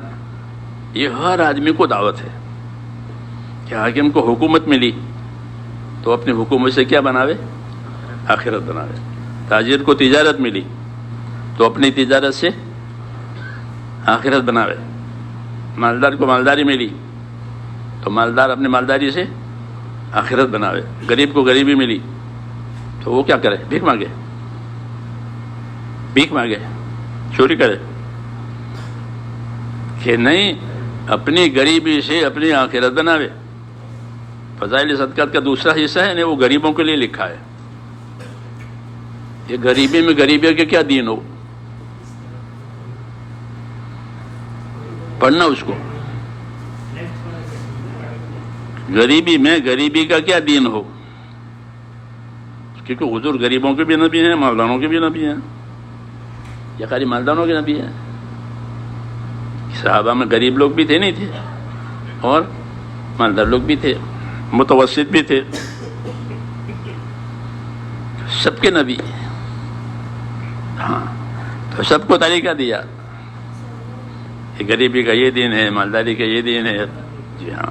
یہ ہر آدمی کو دعوت ہے کہ حاکم کو حکومت ملی تو اپنی حکومت سے کیا بناوے؟ آخرت بناوے. تاجر کو تجارت ملی تو اپنی تجارت سے آخرت بناوے. مالدار کو مالداری ملی تو مالدار اپنی مالداری سے آخرت بناوے. غریب کو غریبی ملی تو وہ کیا کرے؟ بھیک مانگے، بھیک مانگے، چوری کرے کہ نہیں، اپنی غریبی سے اپنی آخرت بناوے. فضائل صدقات کا دوسرا حصہ ہے نا، وہ غریبوں کے لیے لکھا ہے. یہ غریبی میں غریبی کے کیا دین ہو، پڑھنا اس کو. غریبی میں غریبی کا کیا دین ہو، کیونکہ حضور غریبوں کے بھی نبی ہیں، مالداروں کے بھی نبی ہیں. یا خالی مالداروں کے نبی ہیں؟ صحابہ میں غریب لوگ بھی تھے نہیں تھے، اور مالدار لوگ بھی تھے، متوسط بھی تھے، سب کے نبی. ہاں تو سب کو طریقہ دیا کہ غریبی کا یہ دین ہے، مالداری کا یہ دین ہے. جی ہاں،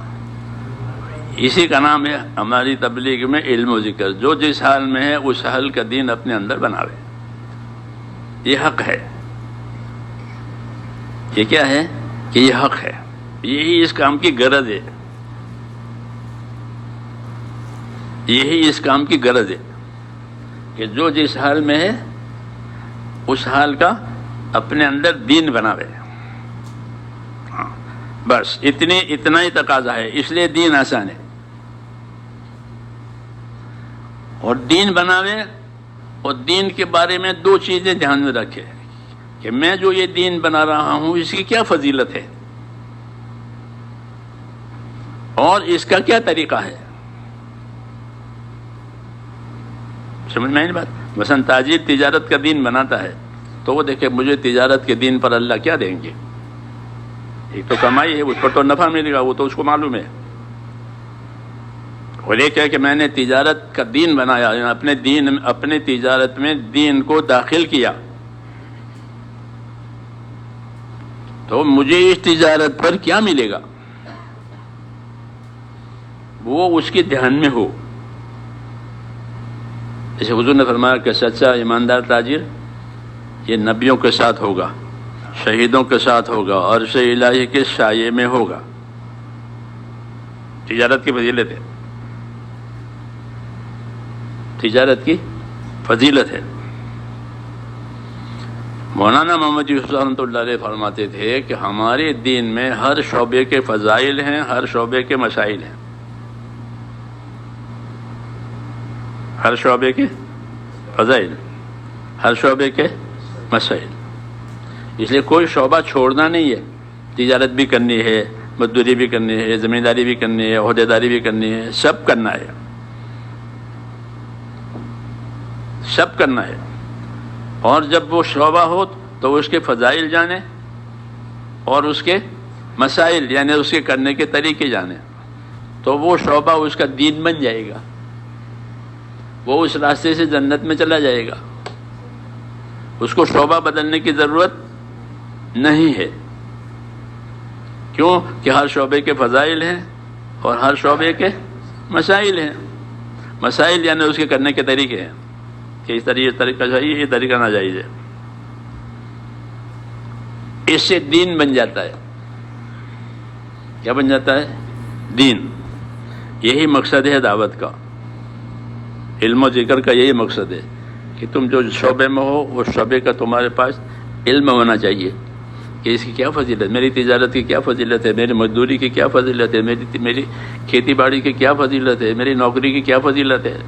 اسی کا نام ہے ہماری تبلیغ میں علم و ذکر. جو جس حال میں ہے اس حال کا دین اپنے اندر بناوے. یہ حق ہے. یہ کیا ہے کہ یہ حق ہے. یہی اس کام کی غرض ہے، یہی اس کام کی غرض ہے کہ جو جس حال میں ہے اس حال کا اپنے اندر دین بناوے. ہاں بس اتنا ہی تقاضا ہے. اس لیے دین آسان ہے. اور دین بناوے، اور دین کے بارے میں دو چیزیں دھیان میں رکھے کہ میں جو یہ دین بنا رہا ہوں اس کی کیا فضیلت ہے اور اس کا کیا طریقہ ہے. سمجھ میں آئی بات؟ مثلا تاجر تجارت کا دین بناتا ہے تو وہ دیکھے مجھے تجارت کے دین پر اللہ کیا دیں گے. ایک تو کمائی ہے، اس پر تو نفع ملے گا، وہ تو اس کو معلوم ہے. اور یہ کہ میں نے تجارت کا دین بنایا، اپنے تجارت میں دین کو داخل کیا تو مجھے اس تجارت پر کیا ملے گا وہ اس کے دھیان میں ہو. جیسے حضور نے فرمایا کہ سچا ایماندار تاجر یہ نبیوں کے ساتھ ہوگا، شہیدوں کے ساتھ ہوگا، عرش الہی کے سائے میں ہوگا. تجارت کی فضیلت ہے. تجارت کی فضیلت ہے۔ مولانا محمد یوسف رحمۃ اللہ علیہ فرماتے تھے کہ ہمارے دین میں ہر شعبے کے فضائل ہیں، ہر شعبے کے مسائل ہیں، ہر شعبے کے فضائل، ہر شعبے کے مسائل۔ اس لیے کوئی شعبہ چھوڑنا نہیں ہے، تجارت بھی کرنی ہے، مزدوری بھی کرنی ہے، زمینداری بھی کرنی ہے، عہدیداری بھی کرنی ہے، سب کرنا ہے، سب کرنا ہے۔ اور جب وہ شعبہ ہو تو اس کے فضائل جانے اور اس کے مسائل یعنی اس کے کرنے کے طریقے جانے، تو وہ شعبہ اس کا دین بن جائے گا، وہ اس راستے سے جنت میں چلا جائے گا، اس کو شعبہ بدلنے کی ضرورت نہیں ہے۔ کیوں کہ ہر شعبے کے فضائل ہیں اور ہر شعبے کے مسائل ہیں۔ مسائل یعنی اس کے کرنے کے طریقے ہیں کہ اس طریقہ چاہیے، یہ طریقہ ناجائز ہے، اس سے دین بن جاتا ہے۔ کیا بن جاتا ہے؟ دین۔ یہی مقصد ہے دعوت کا، علم و ذکر کا یہی مقصد ہے کہ تم جو شعبے میں ہو اس شعبے کا تمہارے پاس علم ہونا چاہیے کہ اس کی کیا فضیلت، میری تجارت کی کیا فضیلت ہے، میری مزدوری کی کیا فضیلت ہے، میری کھیتی باڑی کی کیا فضیلت ہے، میری نوکری کی کیا فضیلت ہے،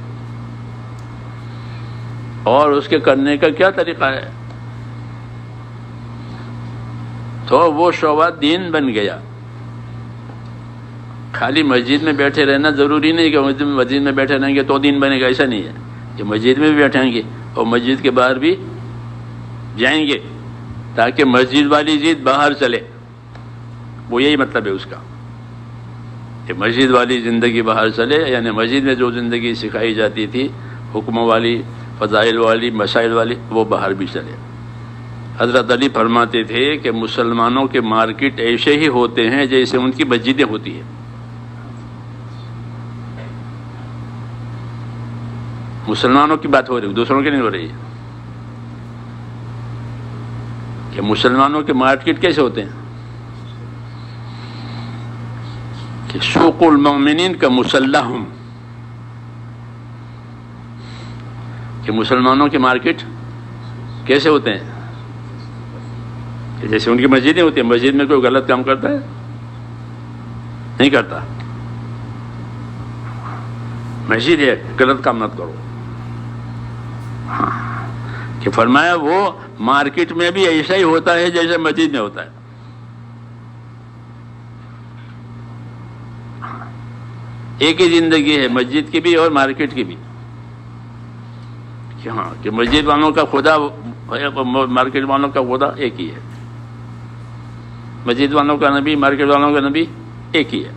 اور اس کے کرنے کا کیا طریقہ ہے، تو وہ شعبہ دین بن گیا۔ خالی مسجد میں بیٹھے رہنا ضروری نہیں کہ مسجد میں بیٹھے رہیں گے تو دین بنے گا، ایسا نہیں ہے کہ مسجد میں بھی بیٹھیں گے اور مسجد کے باہر بھی جائیں گے تاکہ مسجد والی چیز باہر چلے، وہ یہی مطلب ہے اس کا کہ مسجد والی زندگی باہر چلے، یعنی مسجد میں جو زندگی سکھائی جاتی تھی حکموں والی، فضائل والی، مسائل والی، وہ باہر بھی چلے۔ حضرت علی فرماتے تھے کہ مسلمانوں کے مارکیٹ ایسے ہی ہوتے ہیں جیسے ان کی مسجدیں ہوتی ہیں۔ مسلمانوں کی بات ہو رہی ہے، دوسروں کی نہیں ہو رہی ہے کہ مسلمانوں کے مارکیٹ کیسے ہوتے ہیں کہ سوق المؤمنین کا مسلحہم، کہ مسلمانوں کے مارکیٹ کیسے ہوتے ہیں کہ جیسے ان کی مسجدیں ہوتی ہیں۔ مسجد میں کوئی غلط کام کرتا ہے؟ نہیں کرتا۔ مسجد ہے، غلط کام مت کرو، کہ فرمایا وہ مارکیٹ میں بھی ایسا ہی ہوتا ہے جیسے مسجد میں ہوتا ہے۔ ایک ہی زندگی ہے مسجد کی بھی اور مارکیٹ کی بھی، کہ ہاں کہ مسجد والوں کا خدا مارکیٹ والوں کا خدا ایک ہی ہے، مسجد والوں کا نبی مارکیٹ والوں کا نبی ایک ہی ہے۔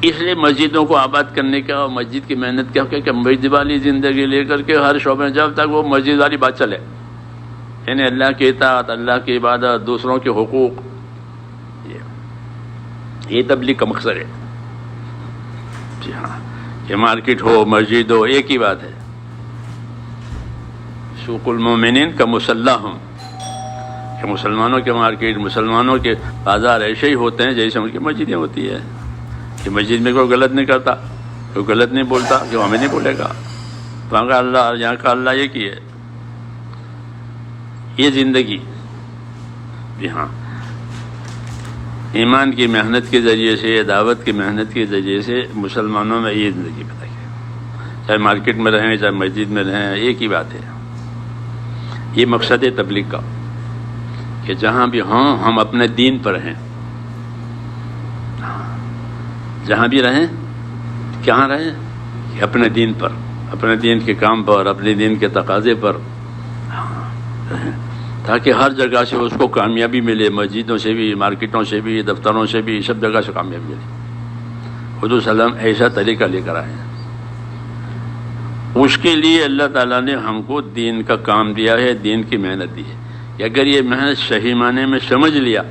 اس لیے مسجدوں کو آباد کرنے کا اور مسجد کی محنت کیا کہ مسجد والی زندگی لے کر کے ہر شعبے میں جب تک وہ مسجد والی بات چلے، یعنی اللہ کی اطاعت، اللہ کی عبادت، دوسروں کے حقوق، یہ تبلیغ کا مقصد ہے۔ جی ہاں، کہ مارکیٹ ہو مسجد ہو ایک ہی بات ہے۔ سوق المؤمنین کا مسلحہم، کہ مسلمانوں کے مارکیٹ، مسلمانوں کے بازار ایسے ہی ہوتے ہیں جیسے ان کی مسجدیں ہوتی ہے، کہ مسجد میں کوئی غلط نہیں کرتا، کوئی غلط نہیں بولتا، کہ ہمیں نہیں بولے گا، وہاں کا اللہ یہاں کا اللہ ایک ہی ہے۔ یہ زندگی، جی ہاں، ایمان کی محنت کے ذریعے سے، دعوت کی محنت کے ذریعے سے مسلمانوں میں یہ زندگی پیدا کی، چاہے مارکیٹ میں رہیں چاہے مسجد میں رہیں، ایک ہی بات ہے۔ یہ مقصد ہے تبلیغ کا کہ جہاں بھی ہوں ہم اپنے دین پر ہیں، جہاں بھی رہیں کہاں رہیں کہ اپنے دین پر، اپنے دین کے کام پر، اپنے دین کے تقاضے پر رہیں، تاکہ ہر جگہ سے اس کو کامیابی ملے، مسجدوں سے بھی، مارکیٹوں سے بھی، دفتروں سے بھی، سب جگہ سے کامیابی ملے۔ حضور صلی اللہ علیہ وسلم ایسا طریقہ لے کر آئے ہیں۔ اس کے لیے اللہ تعالیٰ نے ہم کو دین کا کام دیا ہے، دین کی محنت دی ہے کہ اگر یہ محنت صحیح معنی میں سمجھ لیا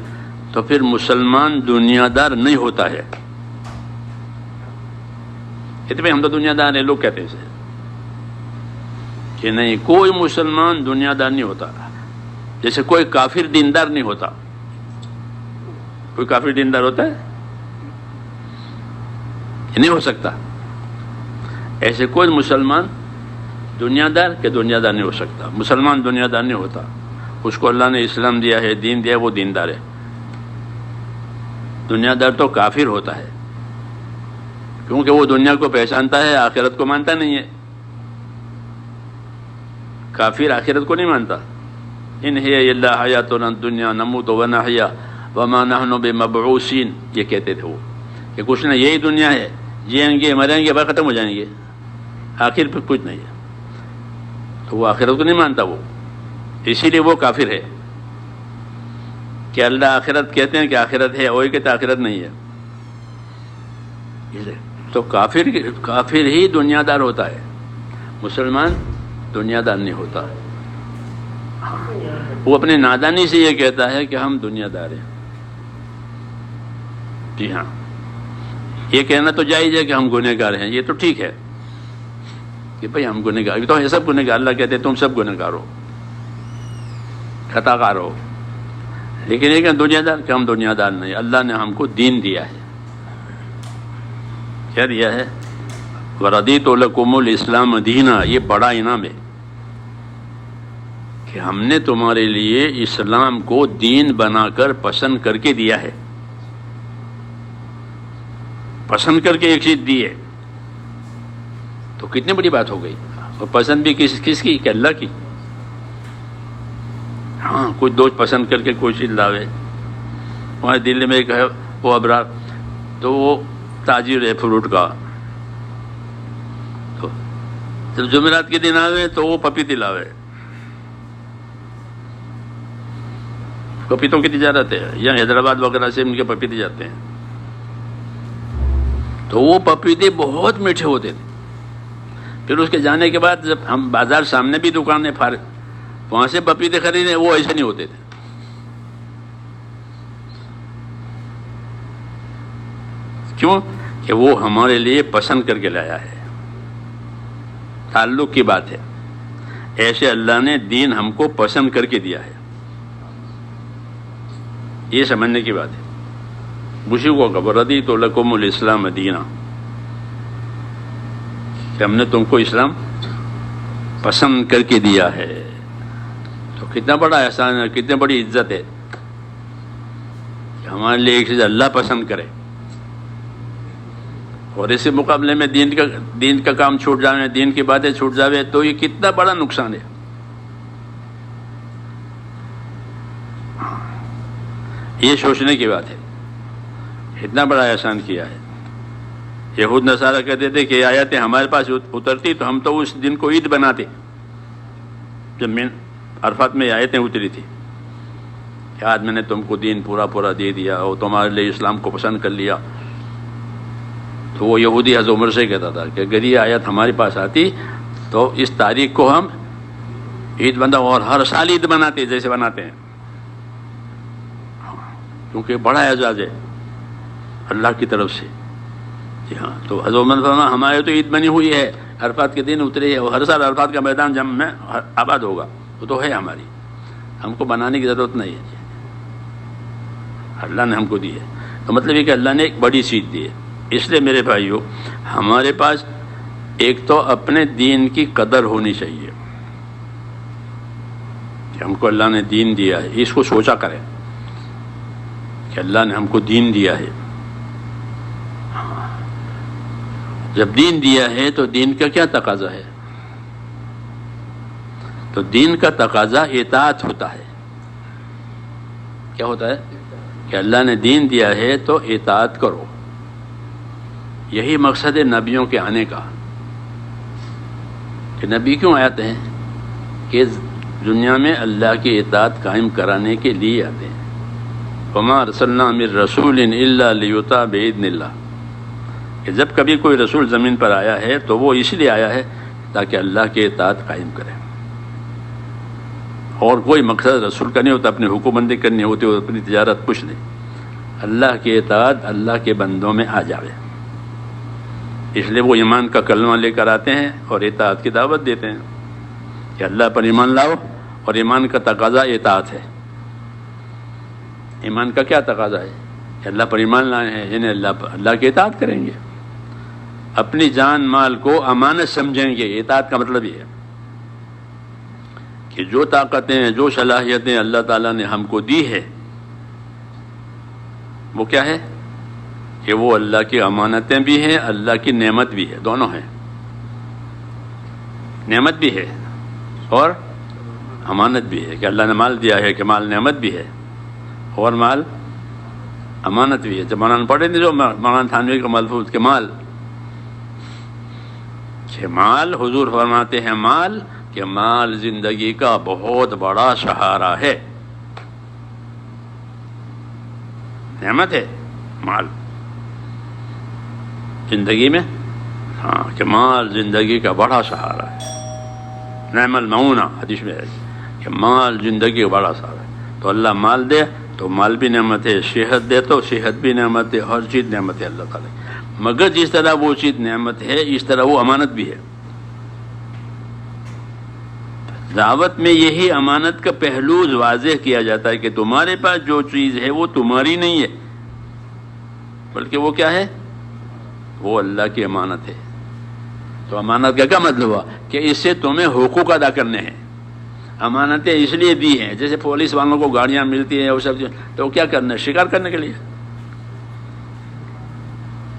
تو پھر مسلمان دنیا دار نہیں ہوتا ہے۔ کہتے ہیں ہم تو دنیا دار ہیں، لوگ کہتے ہیں اسے کہ نہیں، کوئی مسلمان دنیا دار نہیں ہوتا، جیسے کوئی کافر دیندار نہیں ہوتا۔ کوئی کافر دیندار ہوتا ہے؟ یہ نہیں ہو سکتا۔ ایسے کوئی مسلمان دنیا دار کہ دنیا دار نہیں ہو سکتا. مسلمان دنیا دار نہیں ہوتا. اس کو اللہ نے اسلام دیا ہے، دین دیا ہے، وہ دیندار ہے. دنیا دار تو کافر ہوتا ہے، کیونکہ وہ دنیا کو پہچانتا ہے، آخرت کو مانتا نہیں ہے. کافر آخرت کو نہیں مانتا. ان ہی الا حیاتنا الدنیا نموت ونحیا وما نحن بمبعوثین، یہ کہتے تھے وہ کہ کچھ نہ، یہی دنیا ہے، جئیں گے مریں گے بعد ختم ہو جائیں گے، آخر پہ کچھ نہیں ہے. تو وہ آخرت کو نہیں مانتا وہ، اسی لیے وہ کافر ہے. کہ اللہ آخرت کہتے ہیں کہ آخرت ہے، وہی کہتے آخرت نہیں ہے. تو کافر ہی دنیا دار ہوتا ہے، مسلمان دنیا دار نہیں ہوتا. وہ اپنی نادانی سے یہ کہتا ہے کہ ہم دنیا دار ہیں. جی ہاں، یہ کہنا تو جائز ہے کہ ہم گنہگار ہیں، یہ تو ٹھیک ہے کہ بھئی ہم گنہگار، تو یہ سب گنہگار. اللہ کہتے ہیں تم سب گنہگار ہو، خطا کار ہو. لیکن یہ کہ دنیا دار، کہ ہم دنیا دار نہیں. اللہ نے ہم کو دین دیا ہے. کیا دیا ہے؟ وَرَضِيتُ لَكُمُ الْإِسْلَامَ دِينًا. یہ بڑا انعام ہے کہ ہم نے تمہارے لیے اسلام کو دین بنا کر پسند کر کے دیا ہے. پسند کر کے ایک چیز دی ہے تو کتنی بڑی بات ہو گئی. اور پسند بھی کس کی؟ کہ اللہ کی. ہاں، کچھ دوست پسند کر کے کوئی چیز لاوے. ہمارے دلی میں ایک ہے وہ ابرار، تو وہ تاجر ہے فروٹ کا. تو جب جمعرات کے دن آوے تو وہ پپیتے لاوے. پپیتوں کی تجارت ہے، یا حیدرآباد وغیرہ سے ان کے پپیتے جاتے ہیں. تو وہ پپیتے بہت میٹھے ہوتے تھے. پھر اس کے جانے کے بعد جب ہم بازار سامنے بھی دکانیں وہاں سے پپیتے خریدے، وہ ایسے نہیں ہوتے تھے. کیوں؟ کہ وہ ہمارے لیے پسند کر کے لایا ہے. تعلق کی بات ہے. ایسے اللہ نے دین ہم کو پسند کر کے دیا ہے. یہ سمجھنے کی بات ہے. خوشی کو وَرَضِيتُ لَكُمُ الْإِسْلَامَ دِينًا، کہ ہم نے تم کو اسلام پسند کر کے دیا ہے. تو کتنا بڑا احسان ہے، کتنی بڑی عزت ہے کہ ہمارے لیے ایک چیز اللہ پسند کرے. اور اسی مقابلے میں دین کا کام چھوٹ جاوے، دین کی باتیں چھوٹ جاوے، تو یہ کتنا بڑا نقصان ہے. یہ سوچنے کی بات ہے. اتنا بڑا احسان کیا ہے. یہود نصارہ کہتے تھے کہ آیاتیں ہمارے پاس اترتی تو ہم تو اس دن کو عید بناتے. جب عرفات میں آیتیں اتری تھی کہ آج میں نے تم کو دین پورا دے دیا اور تمہارے لیے اسلام کو پسند کر لیا، تو وہ یہودی حضرت عمر سے کہتا تھا کہ اگر یہ آیت ہمارے پاس آتی تو اس تاریخ کو ہم عید بندہ، اور ہر سال عید بناتے جیسے بناتے ہیں، کیونکہ بڑا اعزاز ہے اللہ کی طرف سے. جی ہاں، تو حضرت عمر فرمایا ہمارے تو عید بنی ہوئی ہے، عرفات کے دن اتری ہے، اور ہر سال عرفات کا میدان جم میں آباد ہوگا، وہ تو ہے ہماری، ہم کو بنانے کی ضرورت نہیں ہے. اللہ نے ہم کو دی ہے. تو مطلب یہ کہ اللہ نے ایک بڑی چیز دی ہے. اس لیے میرے بھائیو، ہمارے پاس ایک تو اپنے دین کی قدر ہونی چاہیے کہ ہم کو اللہ نے دین دیا ہے. اس کو سوچا کریں کہ اللہ نے ہم کو دین دیا ہے. جب دین دیا ہے تو دین کا کیا تقاضا ہے؟ تو دین کا تقاضا اطاعت ہوتا ہے. کیا ہوتا ہے؟ کہ اللہ نے دین دیا ہے تو اطاعت کرو. یہی مقصد ہے نبیوں کے آنے کا. کہ نبی کیوں آتے ہیں؟ کہ دنیا میں اللہ کی اطاعت قائم کرانے کے لیے آتے ہیں. وما ارسلنا من رسول الا لیطاع باذن اللہ. کہ جب کبھی کوئی رسول زمین پر آیا ہے تو وہ اس لیے آیا ہے تاکہ اللہ کی اطاعت قائم کرے. اور کوئی مقصد رسول کا نہیں ہوتا اپنی حکومتی کرنی ہوتی اور اپنی تجارت کچھ نہیں. اللہ کی اطاعت اللہ کے بندوں میں آ جاوے. اس لیے وہ ایمان کا کلمہ لے کر آتے ہیں اور اطاعت کی دعوت دیتے ہیں کہ اللہ پر ایمان لاؤ. اور ایمان کا تقاضا اطاعت ہے. ایمان کا کیا تقاضا ہے؟ کہ اللہ پر ایمان لائے ہیں، یعنی اللہ کی اطاعت کریں گے. اپنی جان مال کو امانت سمجھیں گے. اطاعت کا مطلب یہ ہے کہ جو طاقتیں جو صلاحیتیں اللہ تعالیٰ نے ہم کو دی ہے وہ کیا ہے کہ وہ اللہ کی امانتیں بھی ہیں, اللہ کی نعمت بھی ہے, دونوں ہیں. نعمت بھی ہے اور امانت بھی ہے کہ اللہ نے مال دیا ہے کہ مال نعمت بھی ہے اور مال امانت بھی ہے. جب مولانا پڑھے نہیں جو مولانا تھانوی کا ملفوظ کہ مال حضور فرماتے ہیں مال کہ مال زندگی کا بہت بڑا سہارا ہے. نعمت ہے مال زندگی میں, ہاں کہ مال زندگی کا بڑا سہارا ہے. نعم المعونہ حدیث میں ہے کہ مال زندگی کا بڑا سہارا ہے. تو اللہ مال دے تو مال بھی نعمت ہے, صحت دے تو صحت بھی نعمت ہے, ہر چیز نعمت ہے اللہ تعالیٰ. مگر جس طرح وہ چیز نعمت ہے اس طرح وہ امانت بھی ہے. دعوت میں یہی امانت کا پہلو واضح کیا جاتا ہے کہ تمہارے پاس جو چیز ہے وہ تمہاری نہیں ہے بلکہ وہ کیا ہے, وہ اللہ کی امانت ہے. تو امانت کا کیا مطلب ہوا کہ اس سے تمہیں حقوق ادا کرنے ہیں. امانتیں اس لیے دی ہیں, جیسے پولیس والوں کو گاڑیاں ملتی ہیں وہ سب, تو کیا کرنا ہے, شکار کرنے کے لیے.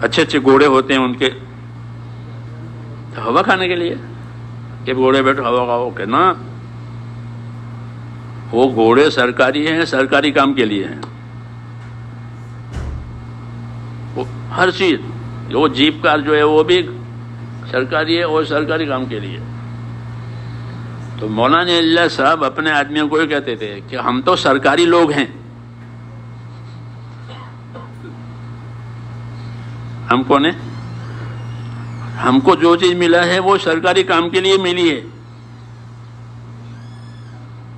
اچھے اچھے گھوڑے ہوتے ہیں ان کے, تو ہوا کھانے کے لیے کہ گھوڑے بیٹھو ہوا کھاؤ, کہ نا وہ گھوڑے سرکاری ہیں, سرکاری کام کے لیے ہیں. وہ ہر چیز وہ جیپ کار جو ہے وہ بھی سرکاری ہے اور سرکاری کام کے لیے. تو مولانا اللہ صاحب اپنے آدمیوں کو یہ کہتے تھے کہ ہم تو سرکاری لوگ ہیں, ہم کون ہیں, ہم کو جو چیز ملا ہے وہ سرکاری کام کے لیے ملی ہے.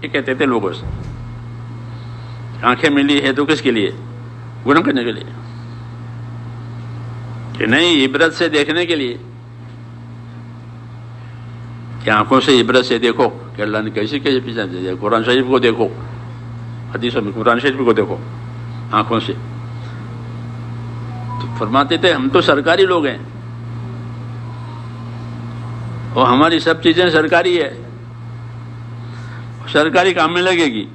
یہ کہتے تھے لوگوں سے. آنکھیں ملی ہے تو کس کے لیے, گناہ کرنے کے لیے کہ نہیں, عبرت سے دیکھنے کے لیے کہ آنکھوں سے عبرت سے دیکھو کہ اللہ نے کیسے کیسے پیچھا دیا. قرآن شریف کو دیکھو, حدیثوں میں قرآن شریف کو دیکھو آنکھوں سے. تو فرماتے تھے ہم تو سرکاری لوگ ہیں اور ہماری سب چیزیں سرکاری ہے, سرکاری کام میں لگے گی.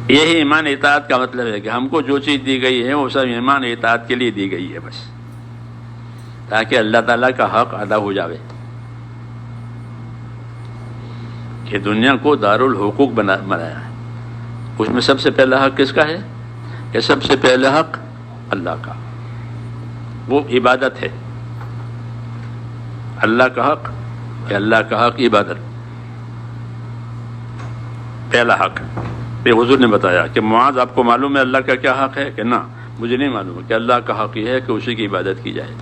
یہی ایمان اطاعت کا مطلب ہے کہ ہم کو جو چیز دی گئی ہے وہ سب ایمان اطاعت کے لیے دی گئی ہے بس, تاکہ اللہ تعالیٰ کا حق ادا ہو جاوے. کہ دنیا کو دارالحقوق بنایا ہے. اس میں سب سے پہلا حق کس کا ہے کہ سب سے پہلا حق اللہ کا, وہ عبادت ہے. اللہ کا حق کہ اللہ کا حق عبادت, پہلا حق. پھر حضور نے بتایا کہ معاذ آپ کو معلوم ہے اللہ کا کیا حق ہے, کہ نہ مجھے نہیں معلوم ہے. کہ اللہ کا حق یہ ہے کہ اسی کی عبادت کی جائے.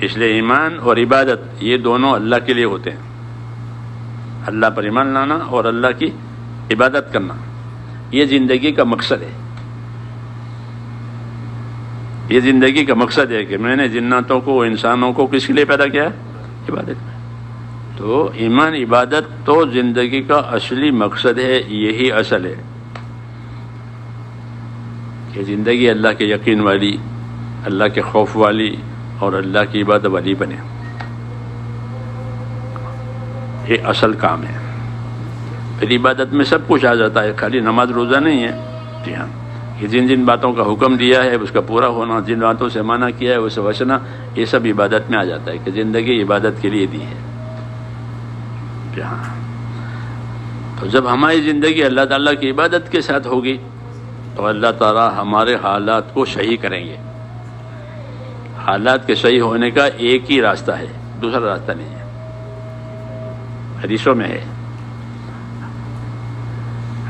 اس لیے ایمان اور عبادت یہ دونوں اللہ کے لیے ہوتے ہیں. اللہ پر ایمان لانا اور اللہ کی عبادت کرنا یہ زندگی کا مقصد ہے. یہ زندگی کا مقصد ہے کہ میں نے جناتوں کو انسانوں کو کس کے لیے پیدا کیا ہے, عبادت میں. تو ایمان عبادت تو زندگی کا اصلی مقصد ہے, یہی اصل ہے کہ زندگی اللہ کے یقین والی, اللہ کے خوف والی اور اللہ کی عبادت والی بنے. یہ اصل کام ہے. پھر عبادت میں سب کچھ آ جاتا ہے, خالی نماز روزہ نہیں ہے. جی ہاں, کہ جن جن باتوں کا حکم دیا ہے اس کا پورا ہونا, جن باتوں سے منع کیا ہے اسے بچنا, یہ سب عبادت میں آ جاتا ہے کہ زندگی عبادت کے لیے دی ہے. جی ہاں, تو جب ہماری زندگی اللہ تعالیٰ کی عبادت کے ساتھ ہوگی تو اللہ تعالیٰ ہمارے حالات کو صحیح کریں گے. حالات کے صحیح ہونے کا ایک ہی راستہ ہے, دوسرا راستہ نہیں ہے. حدیثوں میں ہے,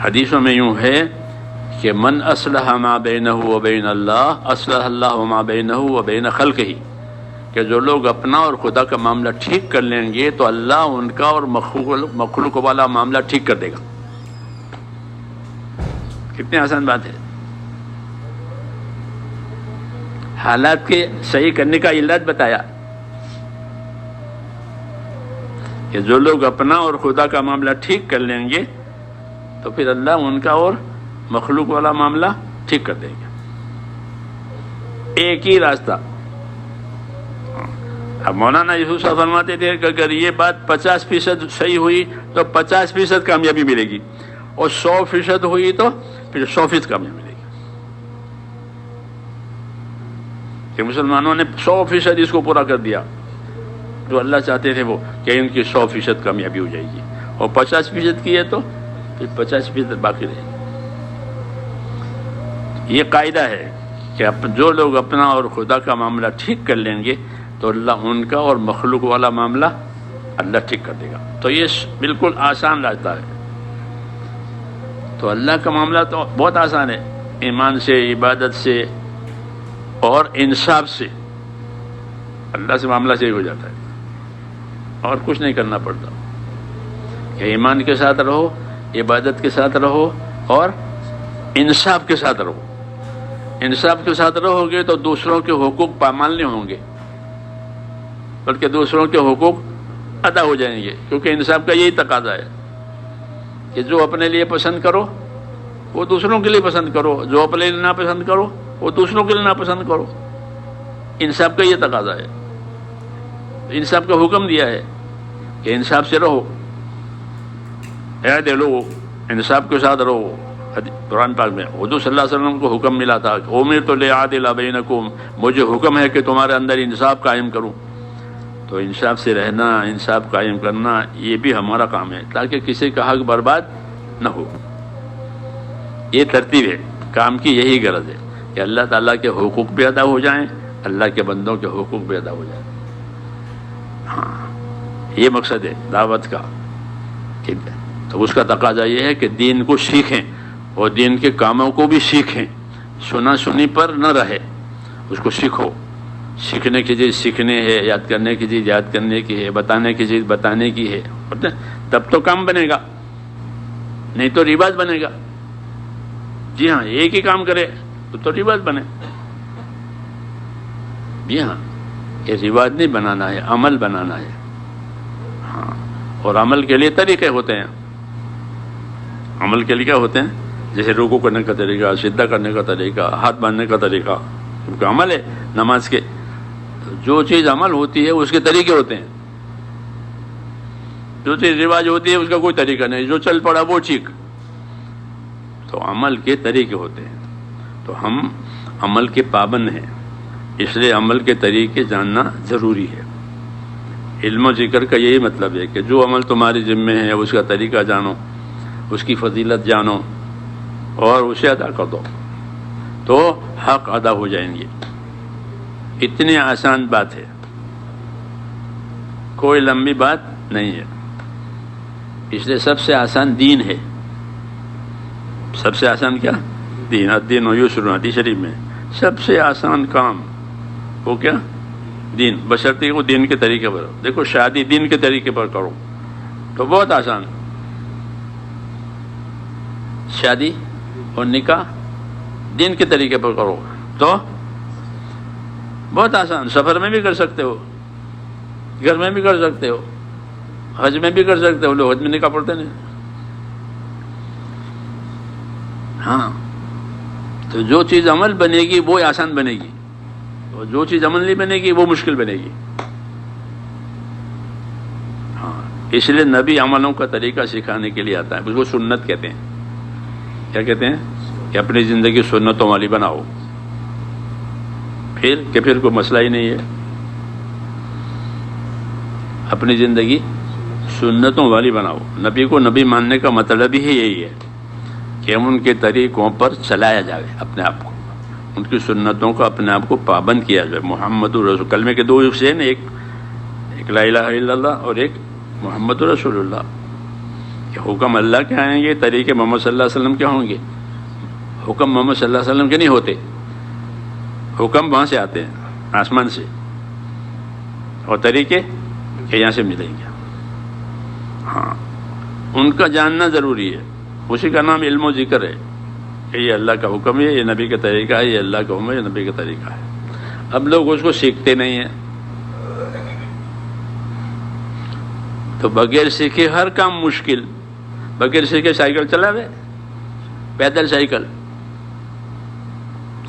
حدیثوں میں یوں ہے کہ من اصلح ما بینہ و بین اللہ اصلح اللہ ما بینہ و بین خلقہ, کہ جو لوگ اپنا اور خدا کا معاملہ ٹھیک کر لیں گے تو اللہ ان کا اور مخلوق والا معاملہ ٹھیک کر دے گا. کتنی آسان بات ہے. حالات کے صحیح کرنے کا علت بتایا کہ جو لوگ اپنا اور خدا کا معاملہ ٹھیک کر لیں گے تو پھر اللہ ان کا اور مخلوق والا معاملہ ٹھیک ٹھیک کر دیں گے. ایک ہی راستہ. اب مولانا یوسف صاحب فرماتے تھے کہ اگر یہ بات 50% صحیح ہوئی تو 50% کامیابی ملے گی، اور 100% ہوئی تو پھر 100% کامیابی ملے گی. کہ مسلمانوں نے 100% اس کو پورا کر دیا جو اللہ چاہتے تھے وہ، کہ ان کی 100% کامیابی ہو جائے گی، اور 50% کی ہے تو پھر 50% باقی رہے گی. یہ قاعدہ ہے کہ جو لوگ اپنا اور خدا کا معاملہ ٹھیک کر لیں گے تو اللہ ان کا اور مخلوق والا معاملہ اللہ ٹھیک کر دے گا. تو یہ بالکل آسان راستہ ہے. تو اللہ کا معاملہ تو بہت آسان ہے، ایمان سے، عبادت سے اور انصاف سے. اللہ سے معاملہ صحیح ہو جاتا ہے اور کچھ نہیں کرنا پڑتا. کہ ایمان کے ساتھ رہو، عبادت کے ساتھ رہو اور انصاف کے ساتھ رہو. انصاف کے ساتھ رہو گے تو دوسروں کے حقوق پامال نہیں ہوں گے، بلکہ دوسروں کے حقوق ادا ہو جائیں گے. کیونکہ انصاف کا یہی تقاضا ہے کہ جو اپنے لیے پسند کرو وہ دوسروں کے لیے پسند کرو، جو اپنے لیے ناپسند کرو وہ دوسروں کے لیے ناپسند کرو. انصاف کا یہ تقاضا ہے. انصاف کا حکم دیا ہے کہ انصاف سے رہو، عہد لو، انصاف کے ساتھ رہو. قرآن پاک میں حضور صلی اللہ علیہ وسلم کو حکم ملا تھا کہ امرت لأعدل بینکم، مجھے حکم ہے کہ تمہارے اندر انصاف قائم کروں. تو انصاف سے رہنا، انصاف قائم کرنا، یہ بھی ہمارا کام ہے تاکہ کسی کا حق برباد نہ ہو. یہ ترتیب ہے کام کی، یہی غرض ہے کہ اللہ تعالیٰ کے حقوق بھی ادا ہو جائیں، اللہ کے بندوں کے حقوق بھی ادا ہو جائیں. ہاں، یہ مقصد ہے دعوت کا. تو اس کا تقاضا یہ ہے کہ دین کو سیکھیں اور دین کے کاموں کو بھی سیکھیں. سنا سنی پر نہ رہے، اس کو سیکھو. سیکھنے کی چیز سیکھنے ہے، یاد کرنے کی چیز یاد کرنے کی ہے، بتانے کی چیز بتانے کی ہے. تب تو کام بنے گا، نہیں تو رواج بنے گا. جی ہاں، ایک ہی کام کرے تو رواج بنے. جی ہاں، یہ رواج نہیں بنانا ہے، عمل بنانا ہے. ہاں، اور عمل کے لیے طریقے ہوتے ہیں. عمل کے لیے کیا ہوتے ہیں؟ جیسے رکوع کرنے کا طریقہ، سجدہ کرنے کا طریقہ، ہاتھ باندھنے کا طریقہ، کیونکہ عمل ہے نماز کے. جو چیز عمل ہوتی ہے اس کے طریقے ہوتے ہیں. جو چیز رواج ہوتی ہے اس کا کوئی طریقہ نہیں، جو چل پڑا وہ ٹھیک. تو عمل کے طریقے ہوتے ہیں. تو ہم عمل کے پابند ہیں، اس لیے عمل کے طریقے جاننا ضروری ہے. علم و ذکر کا یہی مطلب ہے کہ جو عمل تمہاری ذمہ ہے اس کا طریقہ جانو، اس کی فضیلت جانو اور اسے ادا کر دو تو حق ادا ہو جائیں گے. اتنی آسان بات ہے، کوئی لمبی بات نہیں ہے. اس لیے سب سے آسان دین ہے. سب سے آسان کیا؟ دین. الدین و یسر، حدیث شریف میں سب سے آسان کام وہ کیا؟ دین. بشرطے کو دین کے طریقے پر. دیکھو شادی دین کے طریقے پر کرو تو بہت آسان. شادی اور نکاح دین کے طریقے پر کرو تو بہت آسان. سفر میں بھی کر سکتے ہو، گھر میں بھی کر سکتے ہو، حج میں بھی کر سکتے ہو. لوگ حج میں نکاح پڑھتے نہیں. ہاں، تو جو چیز عمل بنے گی وہ آسان بنے گی، اور جو چیز عمل نہیں بنے گی وہ مشکل بنے گی. ہاں، اس لیے نبی عملوں کا طریقہ سکھانے کے لیے آتا ہے. اس کو سنت کہتے ہیں. کیا کہتے ہیں؟ کہ اپنی زندگی سنتوں والی بناؤ. پھر کوئی مسئلہ ہی نہیں ہے. اپنی زندگی سنتوں والی بناؤ. نبی کو نبی ماننے کا مطلب ہی یہی ہے کہ ہم ان کے طریقوں پر چلایا جائے اپنے آپ کو، ان کی سنتوں کو اپنے آپ کو پابند کیا جائے. محمد رسول، کلمے کے دو حصے ہیں، ایک لا الہ الا اللہ اور ایک محمد رسول اللہ. کہ حکم اللہ کے آئیں گے، طریقے محمد صلی اللہ علیہ وسلم کے ہوں گے. حکم محمد صلی اللہ علیہ وسلم کے نہیں ہوتے. حکم وہاں سے آتے ہیں، آسمان سے، اور طریقے کہ یہاں سے ملیں گے. ہاں، ان کا جاننا ضروری ہے. اسی کا نام علم و ذکر ہے کہ یہ اللہ کا حکم ہے، یہ نبی کا طریقہ ہے، یہ اللہ کا حکم ہے، یہ نبی کا طریقہ ہے. اب لوگ اس کو سیکھتے نہیں ہیں. تو بغیر سیکھے ہر کام مشکل. بغیر سیکھے سائیکل چلا رہے، پیدل سائیکل.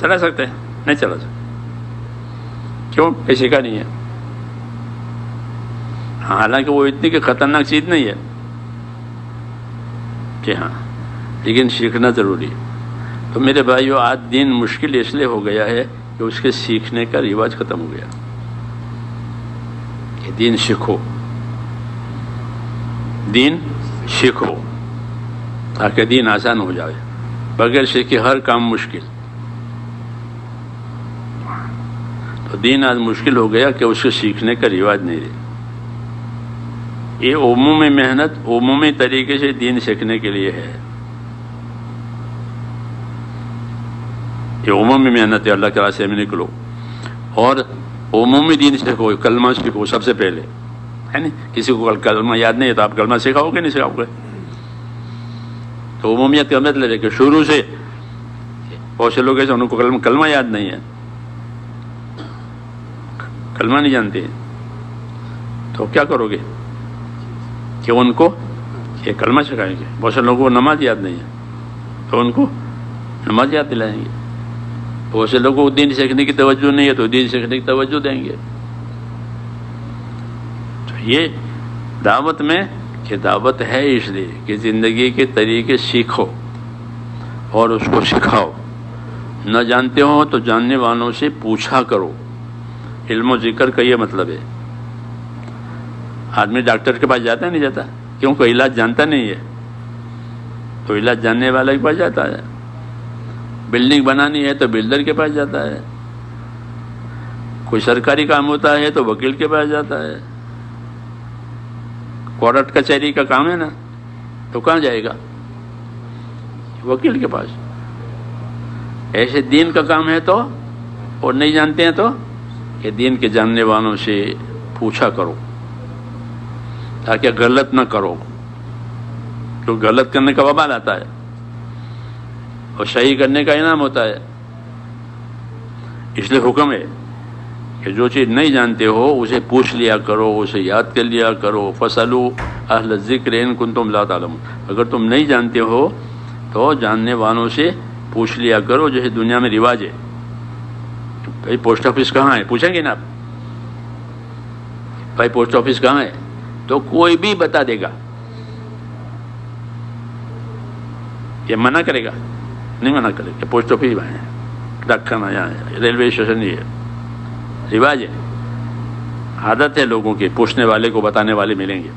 چلا سکتے ہیں؟ نہیں چلا سکتے. کیوں؟ کہ سیکھا نہیں ہے. حالانکہ وہ اتنی کہ خطرناک چیز نہیں ہے کہ ہاں، لیکن سیکھنا ضروری ہے. تو میرے بھائیو، آج دین مشکل اس لیے ہو گیا ہے کہ اس کے سیکھنے کا رواج ختم ہو گیا. کہ دین سیکھو، دین سیکھو، تاکہ دین آسان ہو جائے. بغیر سیکھے ہر کام مشکل. تو دین آج مشکل ہو گیا کہ اس کے سیکھنے کا رواج نہیں رہا. یہ عمومی محنت عمومی طریقے سے دین سیکھنے کے لیے ہے. یہ عمومی محنت ہے، اللہ کے راستے میں نکلو اور عمومی دین سیکھو. کلمہ سیکھو سب سے پہلے، ہے نا. کسی کو کلمہ یاد نہیں ہے تو آپ کلمہ سکھاؤ گے؟ نہیں سکھاؤ گے. تو عمومیت کا مطلب ہے کہ شروع سے بہت سے لوگ ایسے ان کو کلمہ یاد نہیں ہے، کلمہ نہیں جانتے، تو کیا کرو گے کہ ان کو یہ کلمہ سکھائیں گے. بہت سے لوگوں کو نماز یاد نہیں ہے تو ان کو نماز یاد دلائیں گے. بہت سے لوگوں کو دین سیکھنے کی توجہ نہیں ہے تو دین سیکھنے کی توجہ دیں گے. تو یہ دعوت میں کہ دعوت ہے اس لیے کہ زندگی کے طریقے سیکھو اور اس کو سکھاؤ. نہ جانتے ہو تو جاننے والوں سے پوچھا کرو. علم و ذکر کا یہ مطلب ہے. آدمی ڈاکٹر کے پاس جاتا نہیں جاتا؟ کیونکہ علاج جانتا نہیں ہے تو علاج جاننے والا کے پاس جاتا ہے. بلڈنگ بنانی ہے تو بلڈر کے پاس جاتا ہے. کوئی سرکاری کام ہوتا ہے تو وکیل کے پاس جاتا ہے. کورٹ کچہری کا کام ہے نا تو کہاں جائے گا؟ وکیل کے پاس. ایسے دین کا کام ہے تو اور نہیں جانتے ہیں تو کہ دین کے جاننے والوں سے پوچھا کرو تاکہ غلط نہ کرو. تو غلط کرنے کا وبال آتا ہے اور صحیح کرنے کا انعام ہوتا ہے. اس لیے حکم ہے کہ جو چیز نہیں جانتے ہو اسے پوچھ لیا کرو، اسے یاد کر لیا کرو. فَاسْأَلُوا أَهْلَ الذِّكْرِ إِن كُنتُمْ لَا تَعْلَمُونَ. اگر تم نہیں جانتے ہو تو جاننے والوں سے پوچھ لیا کرو. جیسے دنیا میں رواج ہے، بھائی پوسٹ آفس کہاں ہے؟ پوچھیں گے نا آپ، بھائی پوسٹ آفس کہاں ہے؟ تو کوئی بھی بتا دے گا. یہ منع کرے گا؟ نہیں منع کرے گا. پوسٹ آفس وہاں ہے، ڈاک خانہ یہاں ہے، ریلوے اسٹیشن یہ ہے. رواج ہے، عادت ہے لوگوں کی، پوچھنے والے کو بتانے والے ملیں گے.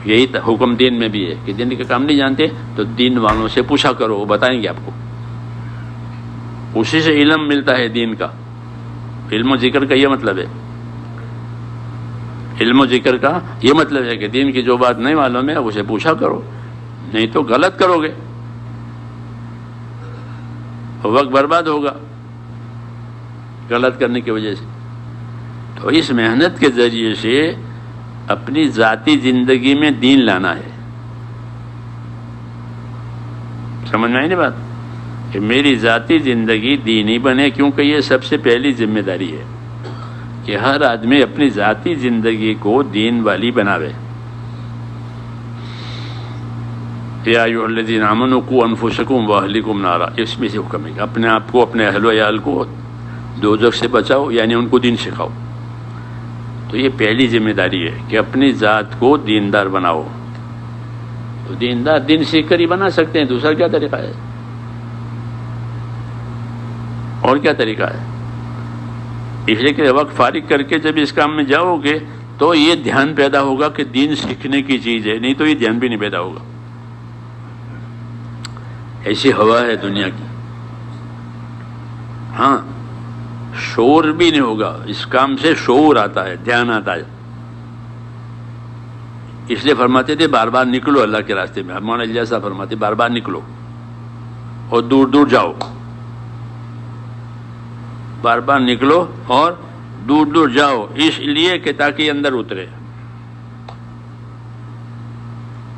یہی حکم دین میں بھی ہے کہ دین کے کام نہیں جانتے تو دین والوں سے پوچھا کرو، وہ بتائیں گے آپ کو. اسی سے علم ملتا ہے دین کا. علم و ذکر کا یہ مطلب ہے. علم و ذکر کا یہ مطلب ہے کہ دین کی جو بات نہیں معلوم ہے اسے پوچھا کرو، نہیں تو غلط کرو گے، وقت برباد ہوگا غلط کرنے کی وجہ سے. تو اس محنت کے ذریعے سے اپنی ذاتی زندگی میں دین لانا ہے. سمجھ میں آئی نہیں بات؟ کہ میری ذاتی زندگی دینی بنے، کیونکہ یہ سب سے پہلی ذمہ داری ہے کہ ہر آدمی اپنی ذاتی زندگی کو دین والی بناوے. یا ایھا الذین آمنوا قوا انفسکم واہلکم نارا. اس میں سے حکم ہے کہ اپنے آپ کو، اپنے اہل و عیال کو دوزخ سے بچاؤ، یعنی ان کو دین سکھاؤ. تو یہ پہلی ذمہ داری ہے کہ اپنی ذات کو دیندار بناؤ. تو دیندار دین سیکھ کر ہی بنا سکتے ہیں، دوسرا کیا طریقہ ہے؟ اور کیا طریقہ ہے؟ اس لیے کہ وقت فارغ کر کے جب اس کام میں جاؤ گے تو یہ دھیان پیدا ہوگا کہ دین سیکھنے کی چیز ہے، نہیں تو یہ دھیان بھی نہیں پیدا ہوگا. ایسی ہوا ہے دنیا کی. ہاں، شعور بھی نہیں ہوگا. اس کام سے شعور آتا ہے، دھیان آتا ہے. اس لیے فرماتے تھے بار بار نکلو اللہ کے راستے میں. مولانا الیاس صاحب فرماتے بار بار نکلو اور دور دور جاؤ. بار بار نکلو اور دور دور جاؤ، اس لیے کہ تاکہ اندر اترے.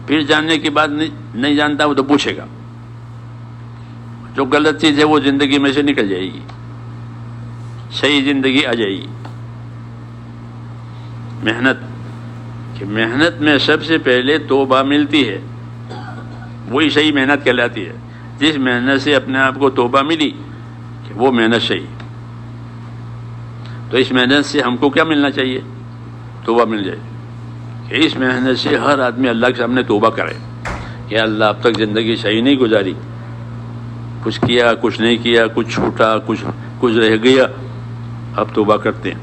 پھر جاننے کے بعد نہیں جانتا وہ تو پوچھے گا. جو غلط چیز ہے وہ زندگی میں سے نکل جائے گی، صحیح زندگی آ جائے گی. محنت، کہ محنت میں سب سے پہلے توبہ ملتی ہے، وہی صحیح محنت کہلاتی ہے. جس محنت سے اپنے آپ کو توبہ ملی کہ وہ محنت صحیح. تو اس محنت سے ہم کو کیا ملنا چاہیے؟ توبہ مل جائے کہ اس محنت سے ہر آدمی اللہ کے سامنے توبہ کرے کہ اللہ اب تک زندگی صحیح نہیں گزاری، کچھ کیا کچھ نہیں کیا، کچھ چھوٹا کچھ رہ گیا، اب توبہ کرتے ہیں.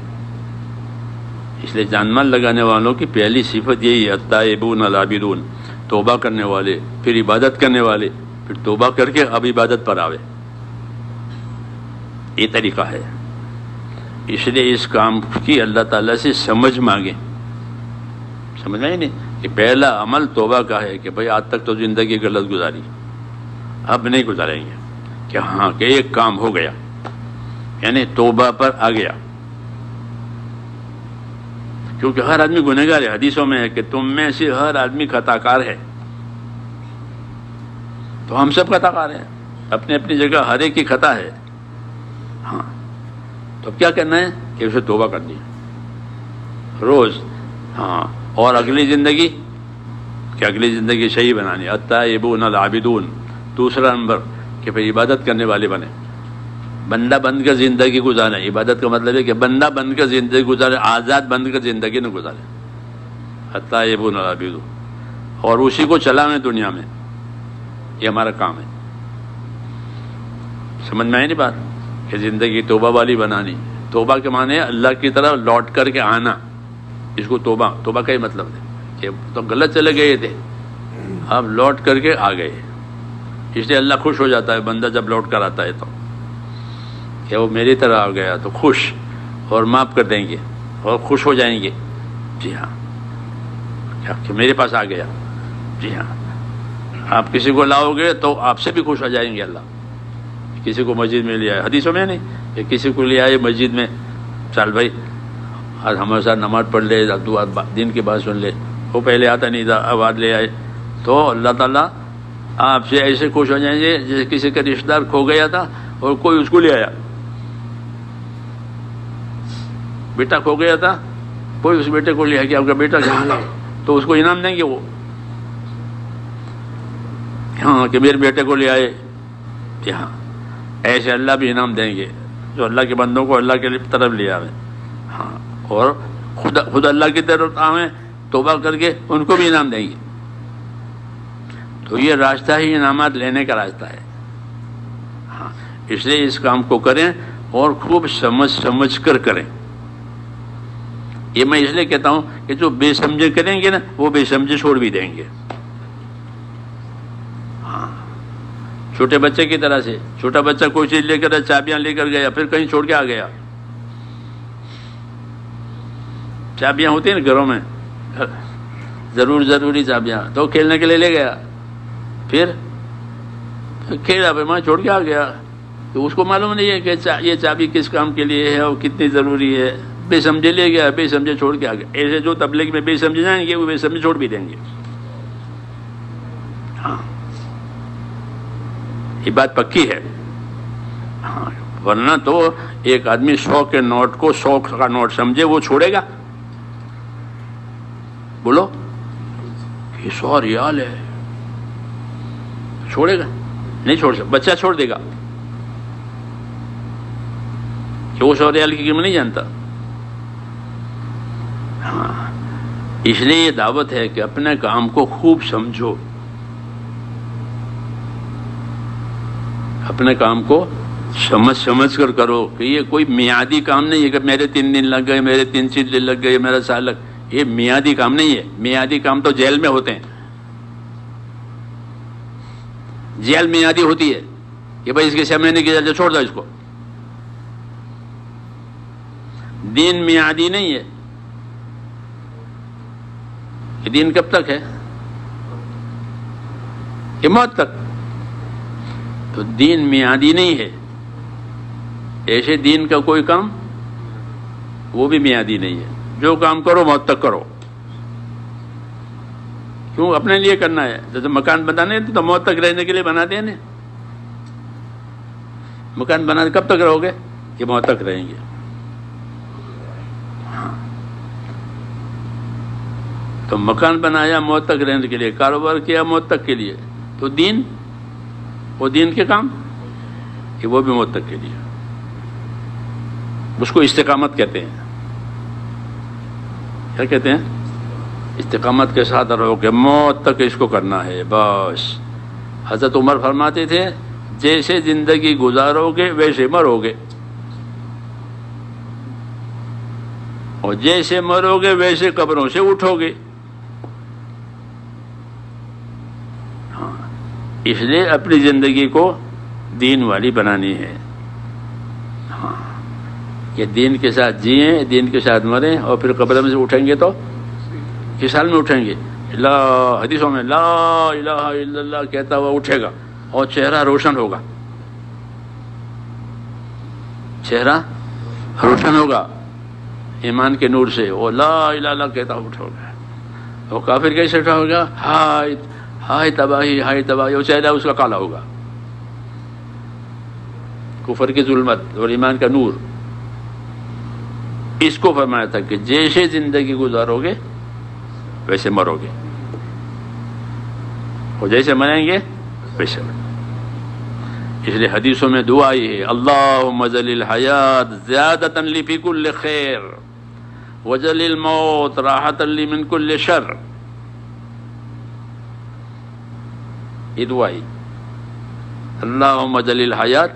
اس لیے جان مال لگانے والوں کی پہلی صفت یہی ہے التائبون العابدون، توبہ کرنے والے، پھر عبادت کرنے والے، پھر توبہ کر کے اب عبادت پر آوے. یہ طریقہ ہے. اس لیے اس کام کی اللہ تعالیٰ سے سمجھ مانگیں. سمجھ میں ہی نہیں کہ پہلا عمل توبہ کا ہے کہ بھئی آج تک تو زندگی غلط گزاری، اب نہیں گزاریں گے. کہ ہاں کہ ایک کام ہو گیا، یعنی توبہ پر آ گیا. کیونکہ ہر آدمی گنہگار ہے. حدیثوں میں ہے کہ تم میں سے ہر آدمی خطا کار ہے. تو ہم سب خطا کار ہیں، اپنی اپنی جگہ ہر ایک کی خطا ہے. ہاں تو کیا کرنا ہے کہ اسے توبہ کرنی ہے روز. ہاں اور اگلی زندگی کہ اگلی زندگی صحیح بنانی. التائبون العابدون. دوسرا نمبر کہ پھر عبادت کرنے والے بنے، بندہ بند کر زندگی گزارے. عبادت کا مطلب ہے کہ بندہ بند کر زندگی گزارے، آزاد بند کر زندگی نہ گزارے. التائبون العابدون. اور اسی کو چلاویں دنیا میں. یہ ہمارا کام ہے. سمجھ میں آئی نہیں بات کہ زندگی توبہ والی بنانی. توبہ کے معنی ہے اللہ کی طرف لوٹ کر کے آنا. اس کو توبہ کا ہی مطلب ہے کہ تو غلط چلے گئے تھے، اب لوٹ کر کے آ گئے. اس لیے اللہ خوش ہو جاتا ہے بندہ جب لوٹ کر آتا ہے تو کہ وہ میری طرح آ گیا تو خوش، اور معاف کر دیں گے اور خوش ہو جائیں گے. جی ہاں کہ میرے پاس آ گیا. جی ہاں آپ کسی کو لاؤ گے تو آپ سے بھی خوش ہو جائیں گے اللہ. کسی کو مسجد میں لے آئے، حدیثوں میں نہیں کہ کسی کو لے آئے مسجد میں، چل بھائی آج ہمارے ساتھ نماز پڑھ لے، دین کی بات سن لے. وہ پہلے آتا نہیں تھا، اب آج لے آئے تو اللہ تعالیٰ آپ سے ایسے خوش ہو جائیں گے جیسے کسی کا رشتہ دار کھو گیا تھا اور کوئی اس کو لے آیا. بیٹا کھو گیا تھا، کوئی اس بیٹے کو لے آیا کہ آپ کا بیٹا کہاں ہے، تو اس کو انعام دیں گے وہ. ہاں کہ میرے بیٹے کو لے آئے. ہاں ایسے اللہ بھی انعام دیں گے جو اللہ کے بندوں کو اللہ کی طرف لے آوے. ہاں اور خود اللہ کی طرف آویں توبہ کر کے ان کو بھی انعام دیں گے. تو یہ راستہ ہی انعامات لینے کا راستہ ہے. ہاں اس لیے اس کام کو کریں اور خوب سمجھ کر کریں. یہ میں اس لیے کہتا ہوں کہ جو بے سمجھے کریں گے نا وہ بے سمجھے چھوڑ بھی دیں گے. ہاں چھوٹے بچے کی طرح سے، چھوٹا بچہ کوئی چیز لے کر چابیاں لے کر گیا، پھر کہیں چھوڑ کے آ گیا. چابیاں ہوتی ہیں نا گھروں میں، ضروری چابیاں، تو کھیلنے کے لیے لے گیا، پھر کھیلا پھر وہاں چھوڑ کے آ گیا. تو اس کو معلوم نہیں ہے کہ یہ چابی کس کام کے لیے ہے اور کتنی ضروری ہے. بے سمجھے لے گیا، بے سمجھے چھوڑ کے آ گیا. ایسے جو تبلیغ میں بے سمجھے جائیں گے وہ بے سمجھے چھوڑ بھی دیں گے. ہاں یہ بات پکی ہے. ہاں ورنہ تو ایک آدمی 100 کے نوٹ کو 100 کا نوٹ سمجھے وہ چھوڑے گا؟ بولو یہ 100 ریال ہے، چھوڑے گا؟ نہیں چھوڑ سکتا. بچہ چھوڑ دے گا کہ وہ 100 ریال کی قیمت نہیں جانتا. ہاں اس لیے یہ دعوت ہے کہ اپنے کام کو خوب سمجھو، اپنے کام کو سمجھ کر کرو کہ یہ کوئی میعادی کام نہیں ہے کہ میرے 3 دن لگ گئے، میرے 3 چیز لگ گئے، میرا سال لگ. یہ میعادی کام نہیں ہے. میعادی کام تو جیل میں ہوتے ہیں. جیل میعادی ہوتی ہے کہ بھائی اس کے 6 مہینے کی جیل، چھوڑ دو اس کو. دین میعادی نہیں ہے. یہ دین کب تک ہے؟ کہ موت تک. تو دین میعادی نہیں ہے. ایسے دین کا کوئی کام وہ بھی میعادی نہیں ہے. جو کام کرو موت تک کرو. کیوں؟ اپنے لیے کرنا ہے. جیسے مکان بنانے تو موت تک رہنے کے لیے بناتے ہیں نا. مکان بنا کب تک رہو گے؟ کہ موت تک رہیں گے. تو مکان بنایا موت تک رہنے کے لیے، کاروبار کیا موت تک کے لیے. تو دین وہ دین کے کام کہ وہ بھی موت تک کے لیے، اس کو استقامت کہتے ہیں۔ کیا کہتے ہیں؟ استقامت کے ساتھ رہو کہ موت تک اس کو کرنا ہے بس۔ حضرت عمر فرماتے تھے جیسے زندگی گزارو گے ویسے مرو گے، اور جیسے مرو گے ویسے قبروں سے اٹھو گے۔ ہاں، اس لیے اپنی زندگی کو دین والی بنانی ہے، ہاں، کہ دین کے ساتھ جئیں، دین کے ساتھ مریں، اور پھر قبر میں سے اٹھیں گے تو کس حال میں اٹھیں گے؟ حدیثوں میں لا الہ الا اللہ کہتا ہوا اٹھے گا اور چہرہ روشن ہوگا، چہرہ روشن ہوگا ایمان کے نور سے، وہ لا الہ الا اللہ کہتا ہوا اٹھے گا۔ وہ کافر کیسے اٹھا ہوگا؟ ہائے ہائے تباہی، ہائے تباہی، وہ چہرہ اس کا کالا ہوگا۔ کفر کی ظلمت اور ایمان کا نور، اس کو فرمایا تھا کہ جیسے زندگی گزارو گے ویسے مرو گے، اور جیسے مریں گے ویسے مریں۔ اس لیے حدیثوں میں دعا یہ ہے اللہم اجعل الحیات زیادۃ لی فی کل خیر واجعل الموت راحۃ لی من کل شر۔ یہ دعا ہے اللہم اجعل الحیات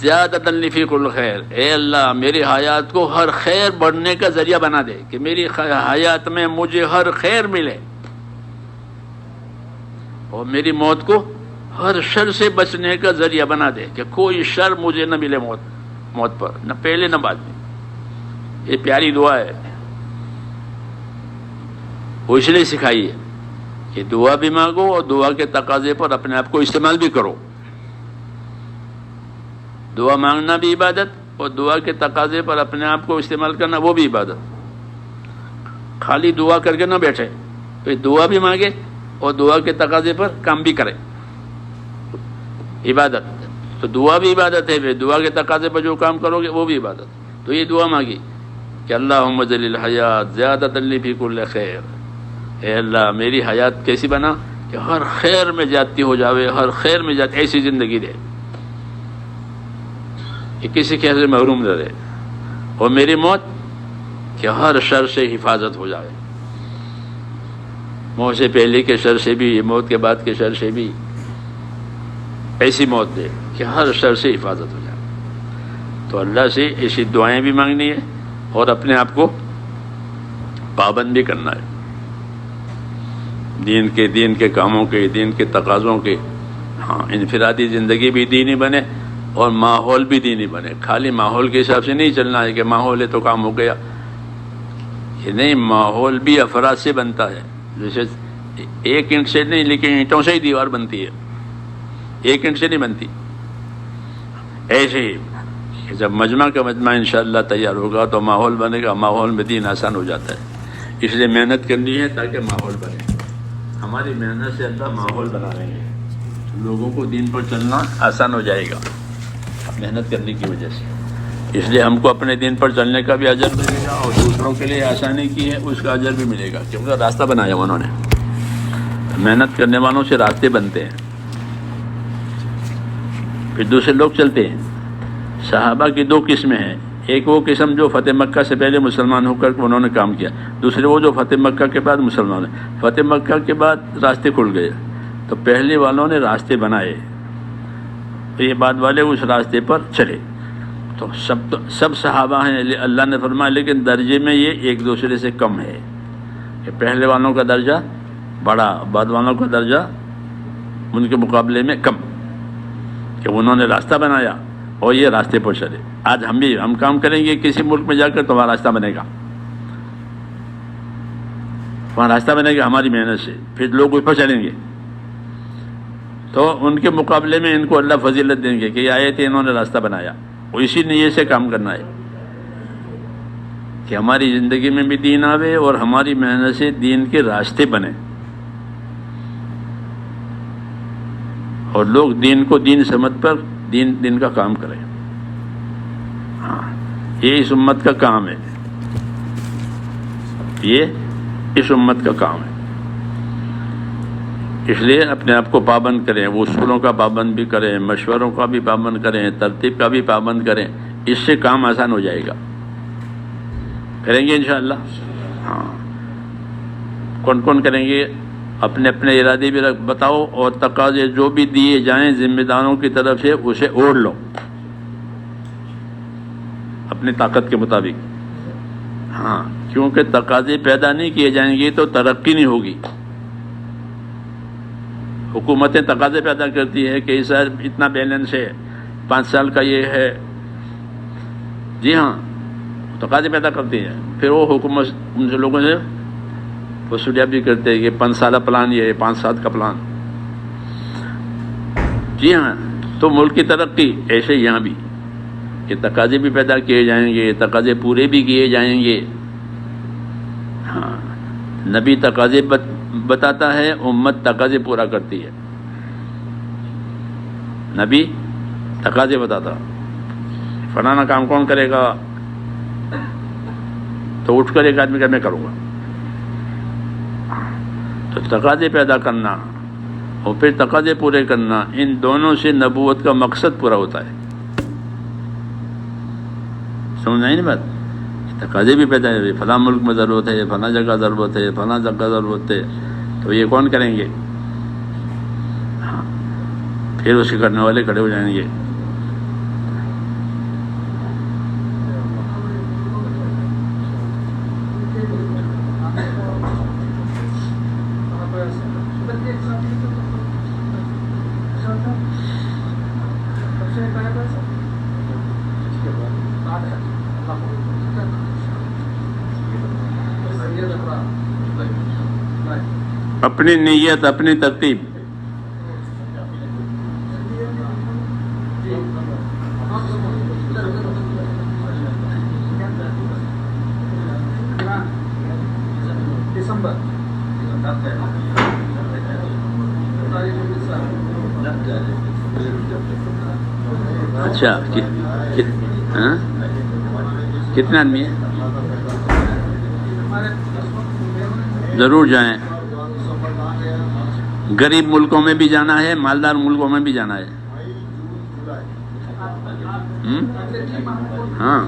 زیادۃ لی فی کل خیر، اے اللہ میری حیات کو ہر خیر بڑھنے کا ذریعہ بنا دے، کہ میری حیات میں مجھے ہر خیر ملے، اور میری موت کو ہر شر سے بچنے کا ذریعہ بنا دے، کہ کوئی شر مجھے نہ ملے موت پر، نہ پہلے نہ بعد میں۔ یہ پیاری دعا ہے، وہ اس لیے سکھائی ہے کہ دعا بھی مانگو اور دعا کے تقاضے پر اپنے آپ کو استعمال بھی کرو۔ دعا مانگنا بھی عبادت، اور دعا کے تقاضے پر اپنے آپ کو استعمال کرنا وہ بھی عبادت۔ خالی دعا کر کے نہ بیٹھے، تو دعا بھی مانگے اور دعا کے تقاضے پر کام بھی کرے، عبادت۔ تو دعا بھی عبادت ہے، دعا کے تقاضے پر جو کام کرو گے وہ بھی عبادت۔ تو یہ دعا مانگی کہ اللہم اجعل الحیات زیادۃ لی فی کل خیر، اے اللہ میری حیات کیسی بنا کہ ہر خیر میں زیادتی ہو جاوے، ہر خیر میں زیادتی، ایسی زندگی دے کہ کسی خیر سے محروم نہ رہے، اور میری موت کہ ہر شر سے حفاظت ہو جائے، موت سے پہلے کے شر سے بھی، موت کے بعد کے شر سے بھی، ایسی موت دے کہ ہر شر سے حفاظت ہو جائے۔ تو اللہ سے ایسی دعائیں بھی مانگنی ہے اور اپنے آپ کو پابند بھی کرنا ہے دین کے کاموں کے، دین کے تقاضوں کے۔ ہاں، انفرادی زندگی بھی دینی بنے اور ماحول بھی دینی بنے۔ خالی ماحول کے حساب سے نہیں چلنا ہے کہ ماحول ہے تو کام ہو گیا، یہ نہیں، ماحول بھی افراد سے بنتا ہے۔ جیسے ایک اینٹ سے نہیں، لیکن اینٹوں سے ہی دیوار بنتی ہے، ایک اینٹ سے نہیں بنتی۔ ایسے ہی جب مجمع کا مجمع انشاءاللہ تیار ہوگا تو ماحول بنے گا، ماحول میں دین آسان ہو جاتا ہے۔ اس لیے محنت کرنی ہے تاکہ ماحول بنے۔ ہماری محنت سے اللہ ماحول بنا رہے ہیں، لوگوں کو دین پر چلنا آسان ہو جائے گا محنت کرنے کی وجہ سے۔ اس لیے ہم کو اپنے دین پر چلنے کا بھی اجر ملے گا، اور دوسروں کے لیے آسانی کی ہے اس کا اجر بھی ملے گا، کیونکہ راستہ بنایا انہوں نے۔ محنت کرنے والوں سے راستے بنتے ہیں، پھر دوسرے لوگ چلتے ہیں۔ صحابہ کی دو قسمیں ہیں، ایک وہ قسم جو فتح مکہ سے پہلے مسلمان ہو کر انہوں نے کام کیا، دوسرے وہ جو فتح مکہ کے بعد مسلمان ہیں۔ فتح مکہ کے بعد راستے کھل گئے، تو پہلے والوں نے راستے بنائے، تو یہ بعد والے اس راستے پر چلے۔ تو سب صحابہ ہیں، اللہ نے فرمایا، لیکن درجے میں یہ ایک دوسرے سے کم ہے، کہ پہلے والوں کا درجہ بڑا، بعد والوں کا درجہ ان کے مقابلے میں کم، کہ انہوں نے راستہ بنایا اور یہ راستے پر چلے۔ آج ہم کام کریں گے کسی ملک میں جا کر، تو وہاں راستہ بنے گا، وہاں راستہ بنے گا ہماری محنت سے، پھر لوگ اس پر چلیں گے، تو ان کے مقابلے میں ان کو اللہ فضیلت دیں گے کہ یہ آئے تھے، انہوں نے راستہ بنایا۔ وہ اسی نیت سے کام کرنا ہے کہ ہماری زندگی میں بھی دین آوے اور ہماری محنت سے دین کے راستے بنے، اور لوگ دین کو دین سمجھ پر دین کا کام کریں۔ ہاں، یہ اس امت کا کام ہے، یہ اس امت کا کام ہے۔ اس لیے اپنے آپ کو پابند کریں، اصولوں کا پابند بھی کریں، مشوروں کا بھی پابند کریں، ترتیب کا بھی پابند کریں، اس سے کام آسان ہو جائے گا۔ کریں گے انشاءاللہ؟ ہاں، کون کون کریں گے؟ اپنے اپنے ارادے بھی بتاؤ، اور تقاضے جو بھی دیے جائیں ذمہ داروں کی طرف سے اسے اوڑھ لو اپنی طاقت کے مطابق۔ ہاں، کیونکہ تقاضے پیدا نہیں کیے جائیں گے تو ترقی نہیں ہوگی۔ حکومتیں تقاضے پیدا کرتی ہے کہ سر اتنا بیلنس ہے، 5 سال کا یہ ہے، جی ہاں، تقاضے پیدا کرتی ہے، پھر وہ حکومت ان سے لوگوں سے وصولیات بھی کرتے ہیں کہ 5 سالہ پلان، یہ ہے 5 سال کا پلان، جی ہاں۔ تو ملک کی ترقی ایسے یہاں بھی کہ تقاضے بھی پیدا کیے جائیں گے، تقاضے پورے بھی کیے جائیں گے۔ ہاں، نبی تقاضے بتاتا ہے، امت تقاضے پورا کرتی ہے۔ نبی تقاضے بتاتا، فلانا کام کون کرے گا، تو اٹھ کر ایک آدمی کہ میں کروں گا۔ تو تقاضے پیدا کرنا اور پھر تقاضے پورے کرنا، ان دونوں سے نبوت کا مقصد پورا ہوتا ہے۔ سمجھ نہیں بات؟ تقاضے بھی پیدا ہے، فلاں ملک میں ضرورت ہے، فلاں جگہ ضرورت ہے، فلاں جگہ ضرورت ہے، تو یہ کون کریں گے؟ ہاں، پھر اس کے کرنے والے کھڑے ہو جائیں گے۔ اپنی نیت، اپنی ترتیب، اچھا کتنے آدمی ہیں؟ ضرور جائیں۔ غریب ملکوں میں بھی جانا ہے، مالدار ملکوں میں بھی جانا ہے۔ ہاں،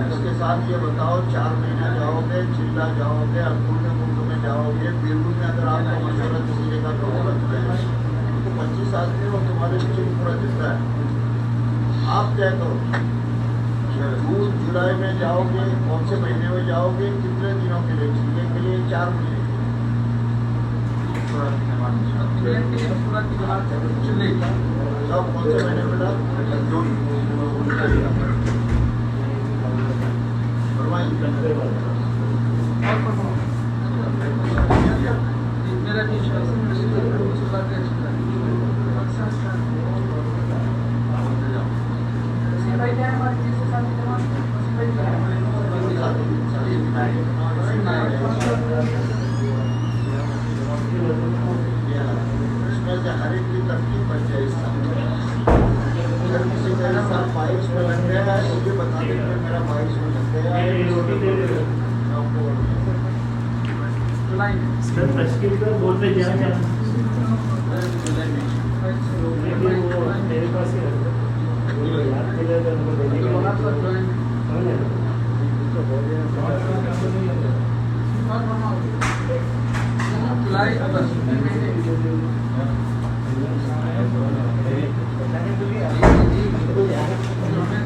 اس کے ساتھ یہ بتاؤ 4 مہینے جاؤ گے، چلا جاؤ گے، اردو ملک میں جاؤ گے، بیرون میں اگر آپ کو مشورہ کسی جگہ کا ہو رکھتا ہے تو 25 آدمی وہ تمہارے پیچھے پورا دکھتا ہے۔ آپ طے کرو، جون جولائی میں جاؤ گے، کون سے مہینے میں جاؤ گے، کتنے دنوں کے لیے، چلے کے لیے 4 مہینے سب کون سے مہینے میں ہر ایک کی ترتیب بن جائے۔ اگر کسی میرے ساتھ 22 میں لگ گیا ہے تو یہ بتا دیں کہ میرا 22 میں لگ گیا ہے۔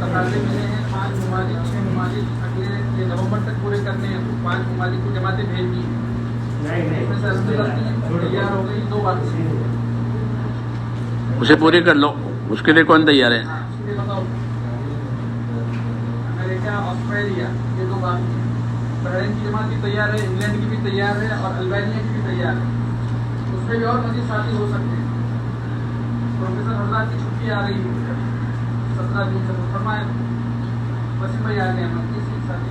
تقاضے ملے ہیں 5 ممالک 6 ممالک اگلے نومبر تک پورے کرنے ہیں، 5 ممالک کو جماعتیں بھیجنی ہیں، اس میں سے اصلی تیار ہو گئی، 2 بات اسے پوری کر لو، اس کے لیے کون تیار ہے؟ بتاؤ، امریکہ، آسٹریلیا، یہ 2 بات ہیں۔ بحرین کی جماعت بھی تیار ہے، انگلینڈ کی بھی تیار ہے، اور البانیہ کی بھی تیار ہے۔ اس میں بھی اور مزید ساتھی ہو سکتے ہیں۔ پروفیسر حضرات کی چھٹی آ رہی ہے 17 جون سے، فرمائے وسیم بھائی آ گئے، ہم کسی ساتھی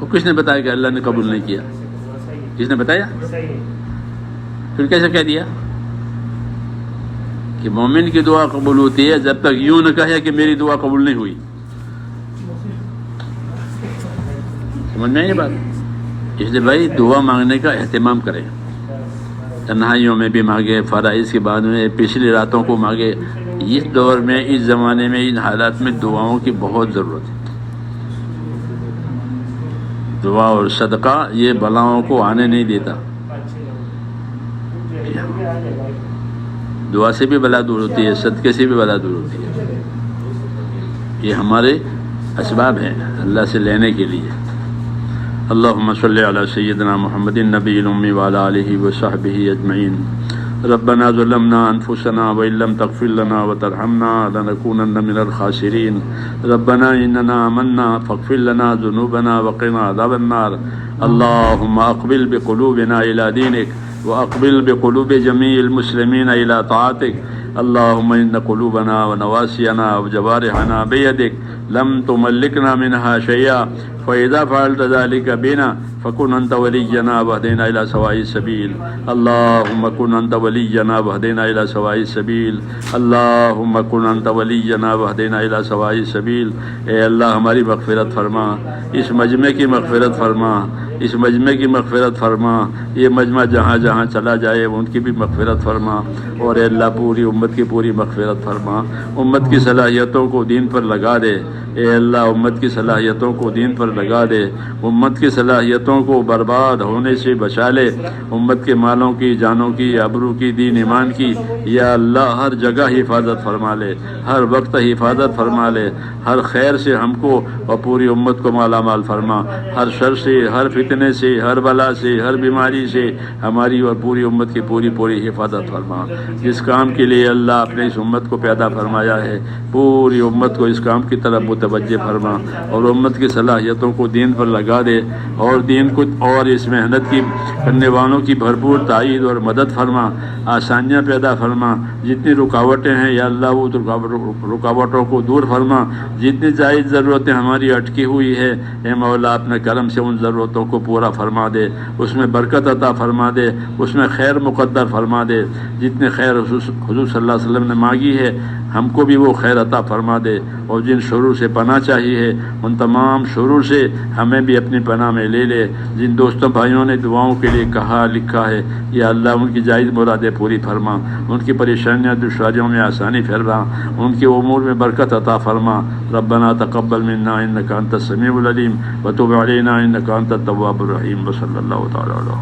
کو کس نے بتایا کہ اللہ نے قبول نہیں کیا؟ کس نے بتایا؟ صحیح ہے. پھر کیسے کہہ دیا کہ مومن کی دعا قبول ہوتی ہے جب تک یوں نہ کہے کہ میری دعا قبول نہیں ہوئی؟ سمجھ میں یہ بات؟ اس لیے بھائی دعا مانگنے کا اہتمام کریں، تنہائیوں میں بھی مانگے، فرائض کے بعد میں پچھلی راتوں کو مانگے. اس دور میں، اس زمانے میں، ان حالات میں دعاؤں کی بہت ضرورت ہے. دعا اور صدقہ یہ بلاؤں کو آنے نہیں دیتا. دعا سے بھی بلا دور ہوتی ہے، صدقے سے بھی بلا دور ہوتی ہے. یہ ہمارے اسباب ہیں اللہ سے لینے کے لیے. اللہم صلی علی سیدنا محمد النبی الامی وعلی آلہ وصحبہ اجمعین. ربنا ظلمنا انفسنا وان لم تغفر لنا وترحمنا لنكونن من الخاسرین. ربنا اننا آمنا فاغفر لنا ذنوبنا وقنا عذاب النار. اللہم اقبل بقلوبنا الى دینک واقبل بقلوب جمیع المسلمین الى طاعتک. اللہم ان قلوبنا ونواسینا وجوارحنا بیدک لم تملکنا منها شیئا فإذا فعلت ذلك بنا فكن أنت ولينا واهدنا إلى سواء السبيل. اللهم كن أنت ولينا واهدنا إلى سواء السبيل. اللهم كن أنت ولينا واهدنا إلى سواء السبيل. اے اللہ ہماری مغفرت فرما، اس مجمع کی مغفرت فرما، اس مجمع کی مغفرت فرما. یہ مجمع جہاں جہاں چلا جائے ان کی بھی مغفرت فرما. اور اے اللہ پوری امت کی پوری مغفرت فرما. امت کی صلاحیتوں کو دین پر لگا دے. اے اللہ امت کی صلاحیتوں کو دین پر لگا دے. امت کی صلاحیتوں کو برباد ہونے سے بچا لے. امت کے مالوں کی، جانوں کی، آبرو کی، دین ایمان کی یا اللہ ہر جگہ حفاظت فرما لے، ہر وقت حفاظت فرما لے. ہر خیر سے ہم کو اور پوری امت کو مالا مال فرما. ہر شر سے، ہر فتنے سے، ہر بلا سے، ہر بیماری سے ہماری اور پوری امت کی پوری حفاظت فرما. جس کام کے لیے اللہ اپنے اس امت کو پیدا فرمایا ہے پوری امت کو اس کام کی طرف متوجہ فرما اور امت کی صلاحیتوں کو دین پر لگا دے اور دین کو اور اس محنت کی کرنے والوں کی بھرپور تائید اور مدد فرما. آسانیاں پیدا فرما. جتنی رکاوٹیں ہیں یا اللہ وہ رکاوٹوں کو دور فرما. جتنی جائز ضرورتیں ہماری اٹکی ہوئی ہے اے مولا اپنے کرم سے ان ضرورتوں کو پورا فرما دے. اس میں برکت عطا فرما دے، اس میں خیر مقدر فرما دے. جتنے خیر حضور صلی اللہ علیہ وسلم نے مانگی ہے ہم کو بھی وہ خیر عطا فرما دے. اور جن شرور سے پناہ چاہیے ان تمام شرور سے ہمیں بھی اپنی پناہ میں لے لے. جن دوستوں بھائیوں نے دعاؤں کے لیے کہا لکھا ہے یا اللہ ان کی جائز مرادیں پوری فرما. ان کی پریشانیاں دشواریوں میں آسانی فرما. ان کے امور میں برکت عطا فرما. ربنا تقبل منا انك انت السميع العليم وتب علينا انك انت التواب الرحيم. وصلی اللہ تعالی علیہ.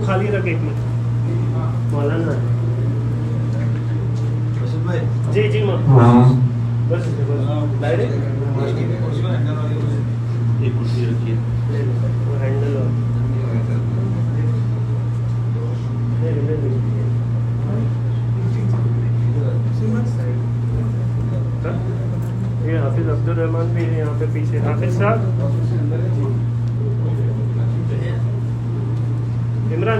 خالی رکھ ایک منٹ مولانا. جی جی بس ایک کرسی رکھیے ہینڈل یہ حافظ عبدالرحمان بھی ہے یہاں پہ پیچھے. حافظ صاحب عمران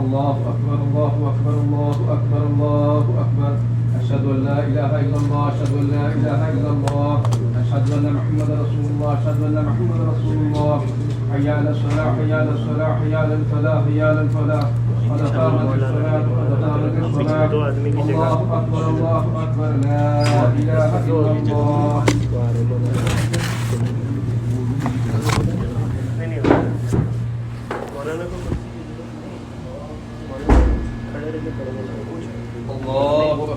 الله أكبر الله أكبر الله أكبر الله أكبر أشهد أن لا إله إلا الله أشهد أن لا إله إلا الله أشهد أن محمد رسول الله أشهد أن محمد رسول الله حي على الصلاة حي على الصلاة حي على الفلاح حي على الفلاح قد قامت الصلاة قد قامت الصلاة الله أكبر الله أكبر لا إله إلا الله. الله أكبر.